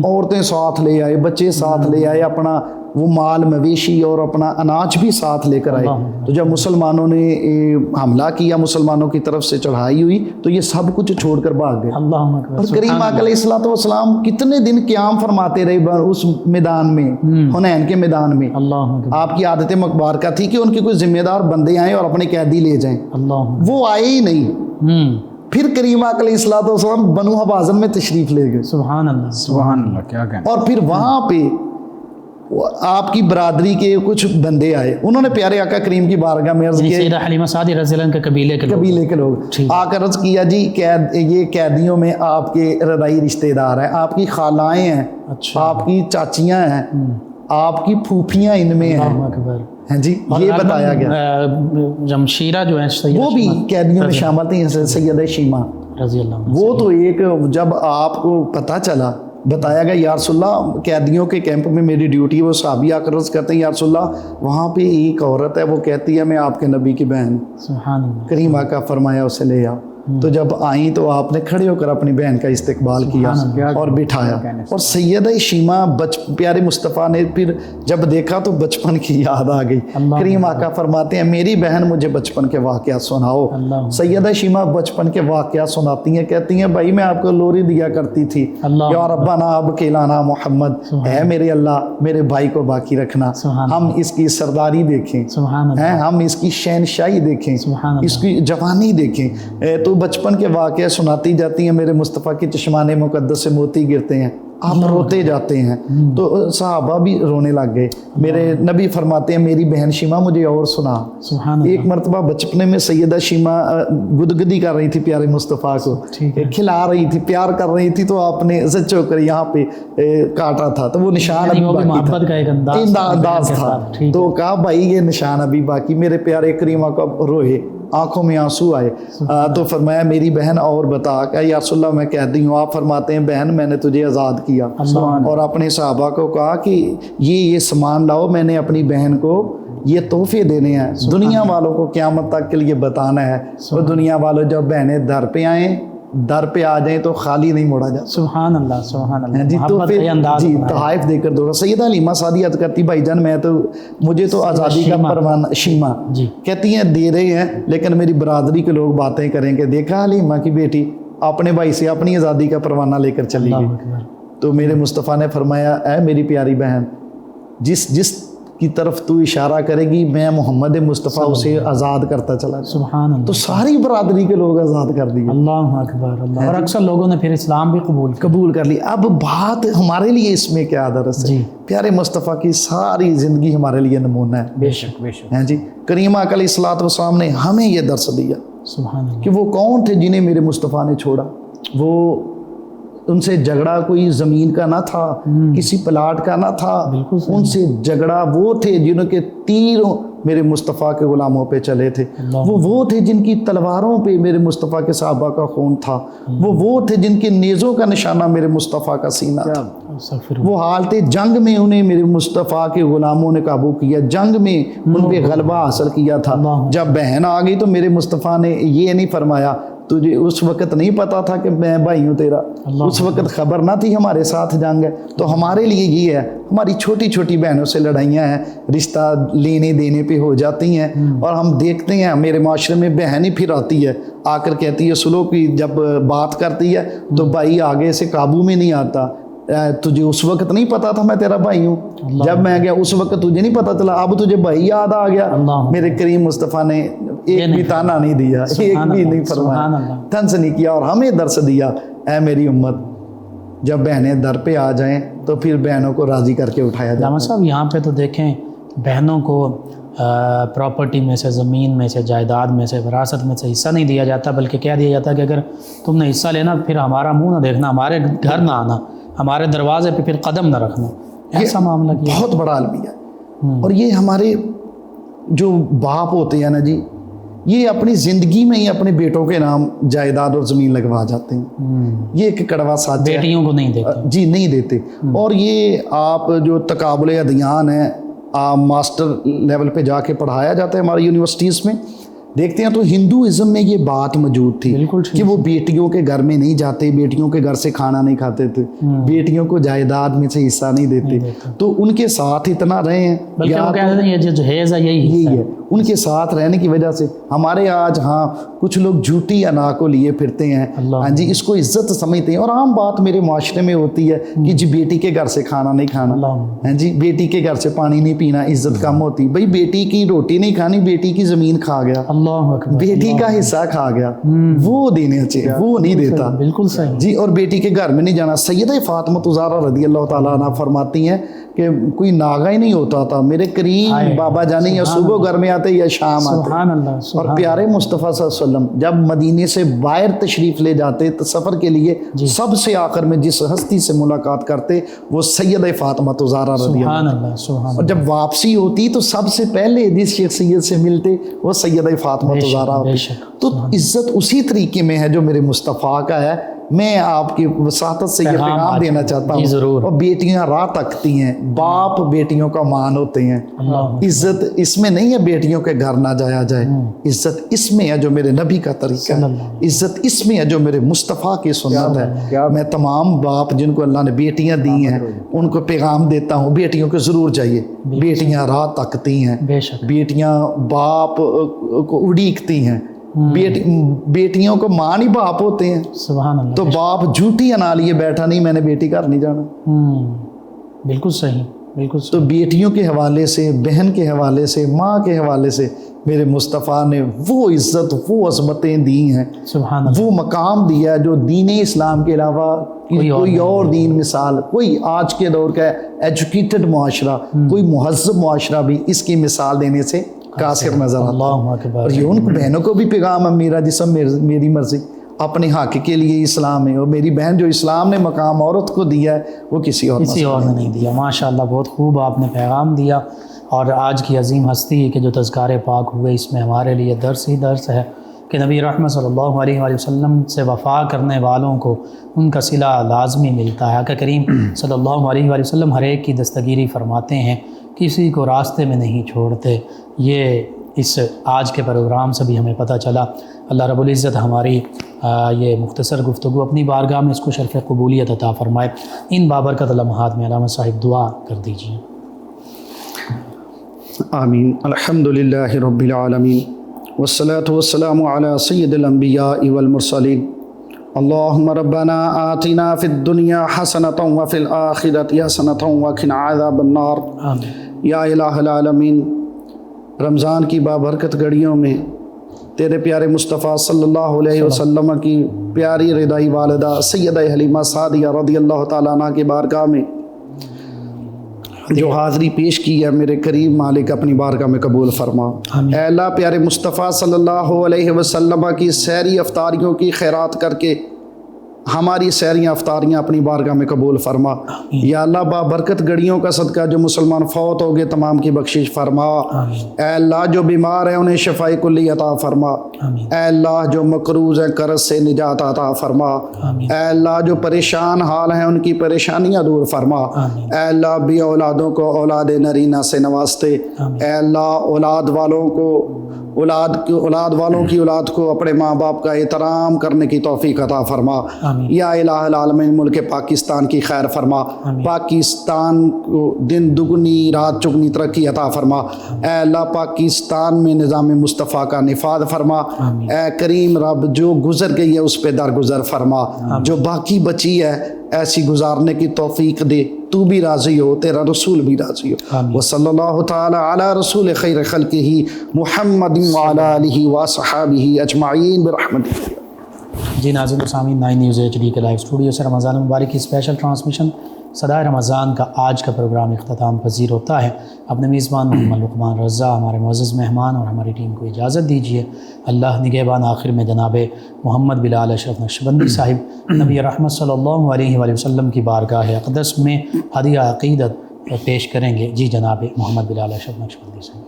عورتیں ساتھ لے آئے، بچے ساتھ لے آئے، اپنا وہ مال مویشی اور اپنا اناج بھی ساتھ لے کر آئے۔ تو جب مسلمانوں نے حملہ کیا، مسلمانوں کی طرف سے چڑھائی ہوئی، تو یہ سب کچھ چھوڑ کر بھاگ گئے۔ اور کریم آقا علیہ الصلوۃ والسلام کتنے دن قیام فرماتے رہے اس میدان میں، حنین کے میدان میں۔ آپ کی عادت مبارکہ تھی کہ ان کے کوئی ذمہ دار بندے آئیں اور اپنے قیدی لے جائیں، وہ آئے ہی نہیں۔ پھر کریم آقا علیہ الصلوۃ والسلام بنو حوازن میں تشریف لے گئے۔ سبحان اللہ سبحان اللہ، کیا کہنا۔ اور پھر وہاں پہ آپ کی برادری کے کچھ بندے آئے، انہوں نے پیارے آقا کریم کی بارگاہ میں عرض کیا، سیدہ حلیمہ سعدیہ رضی اللہ عنہ کے قبیلے کے لوگ آ کر عرض کیا جی یہ قیدیوں میں آپ کے رضائی رشتہ دار ہیں، آپ کی خالائیں ہیں، آپ کی چاچیاں ہیں، آپ کی پھوپھیاں ان میں ہیں جی، یہ بتایا گیا۔ جمشیرہ جو ہیں وہ بھی قیدیوں میں شامل تھیں، سیدہ شیمہ رضی اللہ عنہ۔ وہ تو ایک جب آپ کو پتہ چلا، بتایا گیا یا رسول اللہ قیدیوں کے کیمپ میں میری ڈیوٹی، وہ صحابی آ کر عرض کرتے ہیں یا رسول اللہ وہاں پہ ایک عورت ہے، وہ کہتی ہے میں آپ کے نبی کی بہن۔ سبحان اللہ۔ کریم آقا فرمایا اسے لے آؤ۔ تو جب آئیں تو آپ نے کھڑے ہو کر اپنی بہن کا استقبال کیا اور بٹھایا، اور سیدہ شیمہ پیارے مصطفیٰ نے پھر جب دیکھا تو بچپن کی یاد آ گئی۔ کریم آقا فرماتے ہیں میری بہن مجھے بچپن کے واقعات سناؤ۔ سیدہ شیمہ بچپن کے واقعات سناتی ہیں، کہتی ہیں بھائی میں آپ کو لوری دیا کرتی تھی، یا ربنا اب کھلانا محمد، اے میرے اللہ میرے بھائی کو باقی رکھنا، ہم اس کی سرداری دیکھیں، ہم اس کی شہنشاہی دیکھیں، اس کی جوانی دیکھیں۔ تو بچپن کے واقعے سناتی جاتی ہیں، میرے مصطفیٰ کے چشمان مقدس سے موتی گرتے ہیں، آپ روتے جاتے ہیں، تو صحابہ بھی رونے لگ گئے۔ میرے نبی فرماتے ہیں میری بہن شیمہ مجھے اور سنا۔ ایک مرتبہ بچپنے میں سیدہ شیمہ گدگدی کر رہی تھی پیارے مصطفیٰ کو، کھلا رہی تھی، پیار کر رہی تھی، تو آپ نے سچو کر یہاں پہ کاٹا تھا، تو وہ نشان ابھی باقی تھا، انداز تھا، تو کہا بھائی یہ نشان ابھی باقی۔ میرے پیارے کریمہ کو روئے، آنکھوں میں آنسو آئے، تو فرمایا میری بہن اور بتا، کہ یا رسول اللہ میں کہتی ہوں۔ آپ فرماتے ہیں بہن میں نے تجھے آزاد کیا، اور اپنے صحابہ کو کہا کہ یہ سامان لاؤ، میں نے اپنی بہن کو یہ تحفے دینے ہیں، دنیا والوں کو قیامت تک کے لیے بتانا ہے، اور دنیا والوں جب بہنیں در پہ آئیں، در پہ آ جائیں تو خالی نہیں موڑا جاتا۔ سبحان اللہ سبحان اللہ، جی تو پھر تحائف دے کر دو۔ سیدہ حلیمہ سعدیہ عرض کرتی بھائی جان مجھے تو آزادی کا پروانہ، شیمہ کہتی ہیں دے رہے ہیں، لیکن میری برادری کے لوگ باتیں کریں کہ دیکھا حلیمہ کی بیٹی اپنے بھائی سے اپنی آزادی کا پروانہ لے کر چلی گئی۔ تو میرے مصطفیٰ نے فرمایا اے میری پیاری بہن، جس کی طرف تو اشارہ کرے گی میں محمد مصطفیٰ اسے آزاد کرتا چلا۔ سبحان اللہ، تو ساری برادری کے لوگ آزاد کر دیے۔ اللہ اکبر اللہ، اور اکثر لوگوں نے پھر اسلام بھی قبول کر لی۔ اب بات ہمارے لیے اس میں کیا درس ہے؟ پیارے مصطفیٰ کی ساری زندگی ہمارے لیے نمونہ ہے۔ بے شک بے شک، جی کریمہ علیہ الصلوۃ والسلام نے ہمیں یہ درس دیا سبحان اللہ، کہ وہ کون تھے جنہیں میرے مصطفیٰ نے چھوڑا۔ وہ ان سے جھگڑا کوئی زمین کا نہ تھا، کسی پلاٹ کا نہ تھا، ان سے جھگڑا وہ تھے جنہوں کے تیروں میرے مصطفیٰ کے غلاموں پہ چلے تھے، وہ تھے جن کی تلواروں پہ میرے مصطفیٰ کے صحابہ کا خون تھا، وہ تھے جن کے نیزوں کا نشانہ میرے مصطفیٰ کا سینہ تھا۔ وہ حالت جنگ میں انہیں میرے مصطفیٰ کے غلاموں نے قابو کیا، جنگ میں ان پہ غلبہ حاصل کیا تھا۔ جب بہن آ گئی تو میرے مصطفیٰ نے یہ نہیں فرمایا تجھے اس وقت نہیں پتا تھا کہ میں بھائی ہوں تیرا، اس وقت خبر نہ تھی ہمارے ساتھ جنگ ہے۔ تو ہمارے لیے یہ ہے، ہماری چھوٹی چھوٹی بہنوں سے لڑائیاں ہیں، رشتہ لینے دینے پہ ہو جاتی ہیں، اور ہم دیکھتے ہیں میرے معاشرے میں بہن ہی پھر آتی ہے، آ کر کہتی ہے سلو کی جب بات کرتی ہے تو بھائی آگے سے قابو میں نہیں آتا، تجھے اس وقت نہیں پتا تھا میں تیرا بھائی ہوں، جب میں گیا اس وقت تجھے نہیں پتا چلا، اب تجھے بھائی یاد آ گیا۔ میرے کریم مصطفیٰ نے ایک بھی تانا نہیں دیا، ایک بھی نہیں فرمایا، طنز نہیں کیا، اور ہمیں درس دیا اے میری امت جب بہنیں در پہ آ جائیں تو پھر بہنوں کو راضی کر کے اٹھایا جائے۔ جامع صاحب یہاں پہ تو دیکھیں بہنوں کو پراپرٹی میں سے، زمین میں سے، جائیداد میں سے، وراثت میں سے حصہ نہیں دیا جاتا، بلکہ کہہ دیا جاتا کہ اگر تم نے حصہ لینا پھر ہمارا منہ نہ دیکھنا، ہمارے گھر نہ آنا، ہمارے دروازے پہ پھر قدم نہ رکھنا۔ ایسا معاملہ کیا بہت بڑا المیہ، اور یہ ہمارے جو باپ ہوتے ہیں نا جی، یہ اپنی زندگی میں ہی اپنے بیٹوں کے نام جائیداد اور زمین لگوا جاتے ہیں۔ یہ ایک کڑوا سچ ہے، بیٹیوں کو نہیں دیتے جی، نہیں دیتے۔ اور یہ آپ جو تقابل ادیان ہے، ماسٹر لیول پہ جا کے پڑھایا جاتا ہے ہماری یونیورسٹیز میں، دیکھتے ہیں تو ہندوازم میں یہ بات موجود تھی کہ وہ بیٹیوں کے گھر میں نہیں جاتے، بیٹیوں کے گھر سے کھانا نہیں کھاتے تھے، بیٹیوں کو جائیداد میں سے حصہ نہیں دیتے، تو ان کے ساتھ اتنا رہے ہیں، بلکہ وہ کہتے ہیں یہ جو جہیز ہے یہی ہے، ان کے ساتھ رہنے کی وجہ سے ہمارے آج کچھ لوگ جھوٹی انا کو لیے پھرتے ہیں، ہاں جی، اس کو عزت سمجھتے ہیں، اور عام بات میرے معاشرے میں ہوتی ہے کہ جی بیٹی کے گھر سے کھانا نہیں کھانا، ہاں جی، بیٹی کے گھر سے پانی نہیں پینا، عزت کم ہوتی۔ بھائی بیٹی کی روٹی نہیں کھانی، بیٹی کی زمین کھا گیا، بیٹی کا حصہ کھا گیا، وہ دینے چاہیے، وہ نہیں دیتا، بالکل صحیح جی۔ اور بیٹی کے گھر میں نہیں جانا۔ سیدہ فاطمہ زہرا رضی اللہ تعالیٰ عنہ فرماتی ہیں کہ کوئی ناغہ ہی نہیں ہوتا تھا، میرے کریم بابا جانے یا صبح گھر میں آتے یا شام آتے، اور پیارے مصطفیٰ صلی اللہ علیہ وسلم جب مدینے سے باہر تشریف لے جاتے تو سفر کے لیے سب سے آخر میں جس ہستی سے ملاقات کرتے وہ سیدہ فاطمہ زہرا رضی اللہ عنہ، اور جب واپسی ہوتی تو سب سے پہلے جس شخصیت سے ملتے وہ سیدہ فاطمہ زہرا ہوتی۔ تو عزت اسی طریقے میں ہے جو میرے مصطفیٰ کا ہے میں آپ کی وساطت سے یہ پیغام دینا چاہتا ہوں ضرور. اور بیٹیاں راہ تکتی ہیں، باپ بیٹیوں کا مان ہوتے ہیں. عزت اس میں نہیں ہے بیٹیوں کے گھر نہ جایا جائے، عزت اس میں ہے جو میرے نبی کا طریقہ ہے، عزت اس میں ہے جو میرے مصطفیٰ کی سنت ہے. میں تمام باپ جن کو اللہ نے بیٹیاں دی ہیں ان کو پیغام دیتا ہوں، بیٹیوں کو ضرور چاہیے. بیٹیاں راہ تکتی ہیں، بیٹیاں باپ کو اڑیکتی ہیں، بیٹیوں کو ماں نہیں باپ ہوتے ہیں. سبحان اللہ. تو باپ جھوٹی انا لیے بیٹھا نہیں میں نے بیٹی گھر نہیں جانا. بالکل صحیح، بالکل صحیح. تو بیٹیوں کے حوالے سے، بہن کے حوالے سے، ماں کے حوالے سے میرے مصطفیٰ نے وہ عزت، وہ عظمتیں دی ہیں، سبحان اللہ. وہ مقام دیا ہے جو دین اسلام کے علاوہ کوئی اور دین مثال، کوئی آج کے دور کا ایجوکیٹڈ معاشرہ، کوئی مہذب معاشرہ بھی اس کی مثال دینے سے قاصر نظر آتا ہے. اور یہ ان بہنوں کو بھی پیغام ہے، میرا جسم میری مرضی، اپنے حق کے لیے اسلام ہے. اور میری بہن جو اسلام نے مقام عورت کو دیا ہے وہ کسی اور نے نہیں دیا. ماشاء اللہ، بہت خوب آپ نے پیغام دیا. اور آج کی عظیم ہستی کے جو تذکار پاک ہوئے، اس میں ہمارے لیے درس ہی درس ہے کہ نبی رحمت صلی اللہ علیہ وآلہ وسلم سے وفا کرنے والوں کو ان کا صلہ لازمی ملتا ہے. آقا کریم صلی اللہ علیہ وآلہ وسلم ہر ایک کی دستگیری فرماتے ہیں، کسی کو راستے میں نہیں چھوڑتے. یہ اس آج کے پروگرام سے بھی ہمیں پتہ چلا. اللہ رب العزت ہماری یہ مختصر گفتگو اپنی بارگاہ میں اس کو شرف قبولیت عطا فرمائے. ان بابرکت لمحات میں علامہ صاحب دعا کر دیجیے. آمین. الحمدللہ رب العالمین والصلاة والسلام علی سید الانبیاء والمرسلین. اللہم ربنا آتنا فی الدنیا حسنۃ وفی الآخرۃ حسنۃ وقنا عذاب النار. یا الہ العالمین، رمضان کی بابرکت گھڑیوں میں تیرے پیارے مصطفیٰ صلی اللہ علیہ وسلم کی پیاری رضائی والدہ سیدہ حلیمہ سعدیہ رضی اللہ تعالیٰ عنہ کی بارگاہ میں جو حاضری پیش کی ہے، میرے کریم مالک اپنی بارگاہ میں قبول فرما. اے اللہ، پیارے مصطفیٰ صلی اللہ علیہ وسلم کی سحری افطاریوں کی خیرات کر کے ہماری سحریاں افطاریاں اپنی بارگاہ میں قبول فرما. یا اللہ، بابرکت گھڑیوں کا صدقہ جو مسلمان فوت ہو گئے تمام کی بخشش فرما. اے اللہ، جو بیمار ہیں انہیں شفاء کلی عطا فرما. اے اللہ، جو مقروض ہیں قرض سے نجات عطا فرما. اے اللہ، جو پریشان حال ہیں ان کی پریشانیاں دور فرما. اے اللہ، بھی اولادوں کو اولاد نرینہ سے نوازتے. اے اللہ، اولاد والوں کی اولاد کو اپنے ماں باپ کا احترام کرنے کی توفیق عطا فرما. یا الہ العالمین، ملک پاکستان کی خیر فرما. پاکستان کو دن دگنی رات چگنی ترقی عطا فرما. اے اللہ، پاکستان میں نظام مصطفیٰ کا نفاذ فرما. اے کریم رب، جو گزر گئی ہے اس پہ درگزر فرما، جو باقی بچی ہے ایسی گزارنے کی توفیق دے. تو بھی راضی ہو، تیرا رسول بھی راضی ہو. وصلی اللہ تعالی علی رسول خیر خلقہ محمد وعلی آلہ وصحابہ اجمعین برحمتہ. جی ناظرین و سامعین، 9 نیوز HD کے لائیو اسٹوڈیو سے رمضان المبارک کی اسپیشل ٹرانسمیشن صدائے رمضان کا آج کا پروگرام اختتام پذیر ہوتا ہے. اپنے میزبان محمد لقمان رضا، ہمارے معزز مہمان اور ہماری ٹیم کو اجازت دیجیے. اللہ نگہبان. آخر میں جناب محمد بلال اشرف نقشبندی صاحب نبی رحمت صلی اللہ علیہ وآلہ وسلم کی بارگاہ اقدس میں ہدیہ عقیدت پیش کریں گے. جی جناب محمد بلال اشرف نقشبندی صاحب.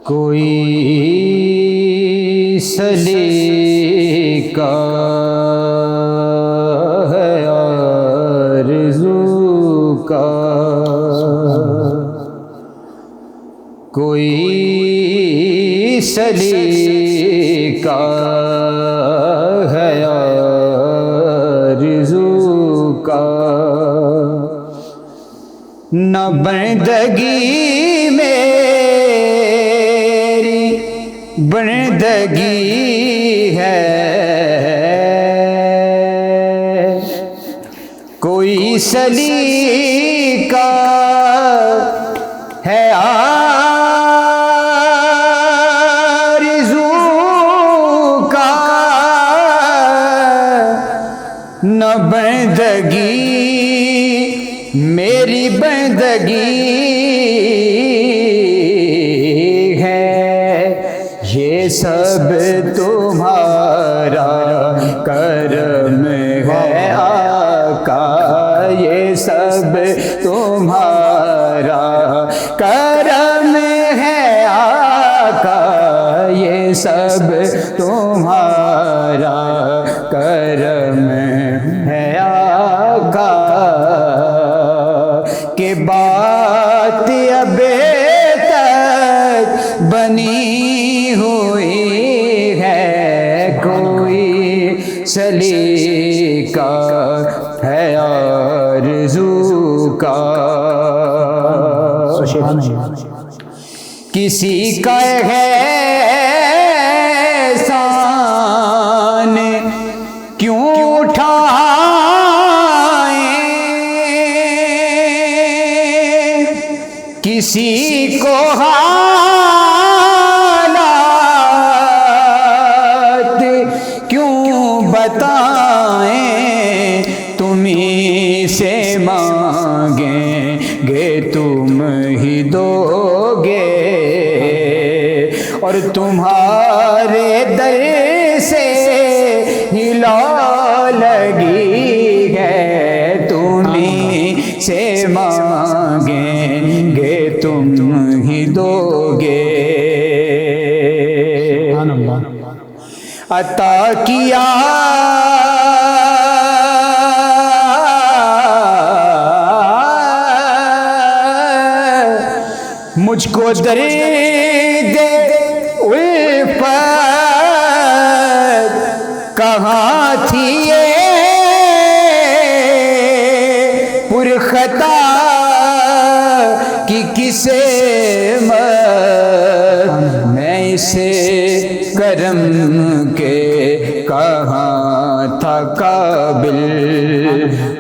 کوئی سلیقہ ہے آرزو کا، کوئی سلیقہ ہے آرزو کا، نہ بندگی میری بندگی ہے، کوئی سلیقہ ہے آرزو کا، نہ بندگی میری بندگی ہے، یہ سب تمہارا کرم ہے آقا، یہ سب تمہارا کرم ہے آقا، یہ سب تمہارا کرم ہے آقا کہ بات اب تک بنی ہوئی ہے کوئی سلیقہ ہے آرزو کا کسی کا احسان کیوں اٹھائیں کسی کو حالات کیوں بتائیں تمہیں سے مانگیں گے تم ہی دو گے اور تمہارے در سے ہی لا لگی ہے تمہیں سے مانگیں گے تم ہی دو گے عطا کیا مجھ کو درد الفت کہاں تھی یہ پرخطا کی کسے میں اسے کرم کے کہاں تھا قابل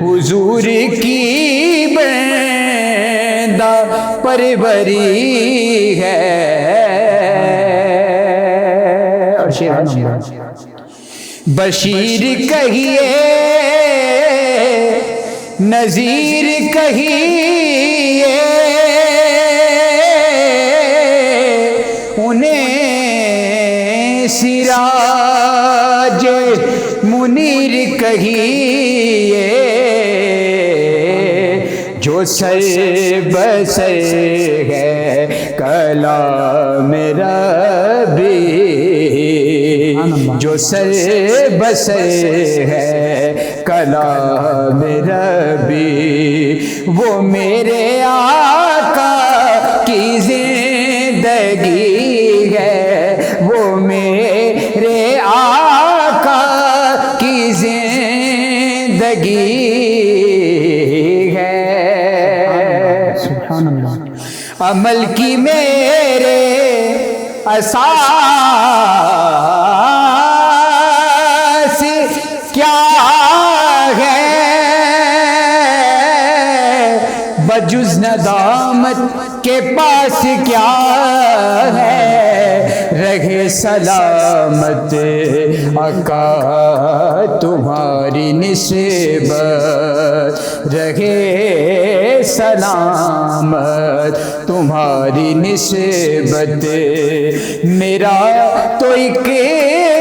حضور کی بندہ پروری ہے بشیر کہیے نذیر کہیے انہیں سراج منیر کہیے جو سر بسر ہے کلام ربی جو سر بسر ہے کلام ربی وہ میرے آقا کی زندگی ہے وہ میرے آقا کی زندگی ہے سبحان اللہ عمل کی میرے اساس کیا ہے بجز ندامت کے پاس کیا ہے رہے سلامت آقا تمہاری نسبت رہے سلامت تمہاری نسبت میرا تو ایک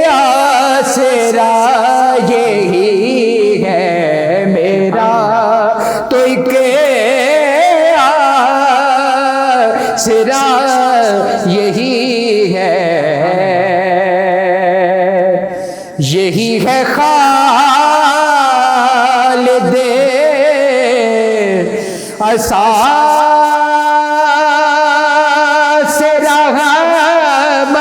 آسرا یہی ہے میرا تو ایک آسرا یہی ہے یہی ہے خالد اساس رحمت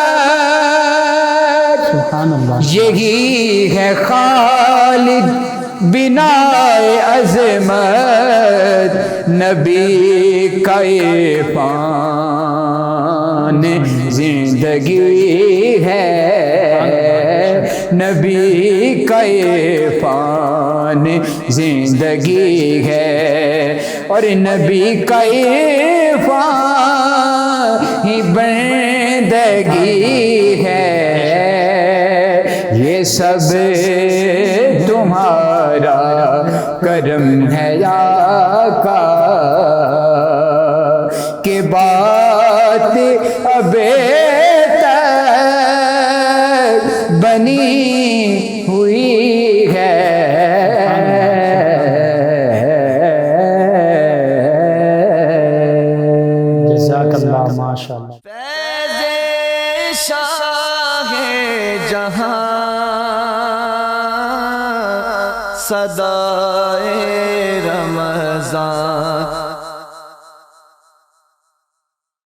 یہی ہے خالد بنا عظمت نبی کا عرفان زندگی ہے نبی کا عرفان زندگی ہے اور نبی کا عرفان ہی بندگی ہے یہ سب تمہارا کرم ہے آقا کہ بات اب تک بنی ہوئی ہے جزاک اللہ ماشاءاللہ فیض شاہ جہاں صدائے رمضان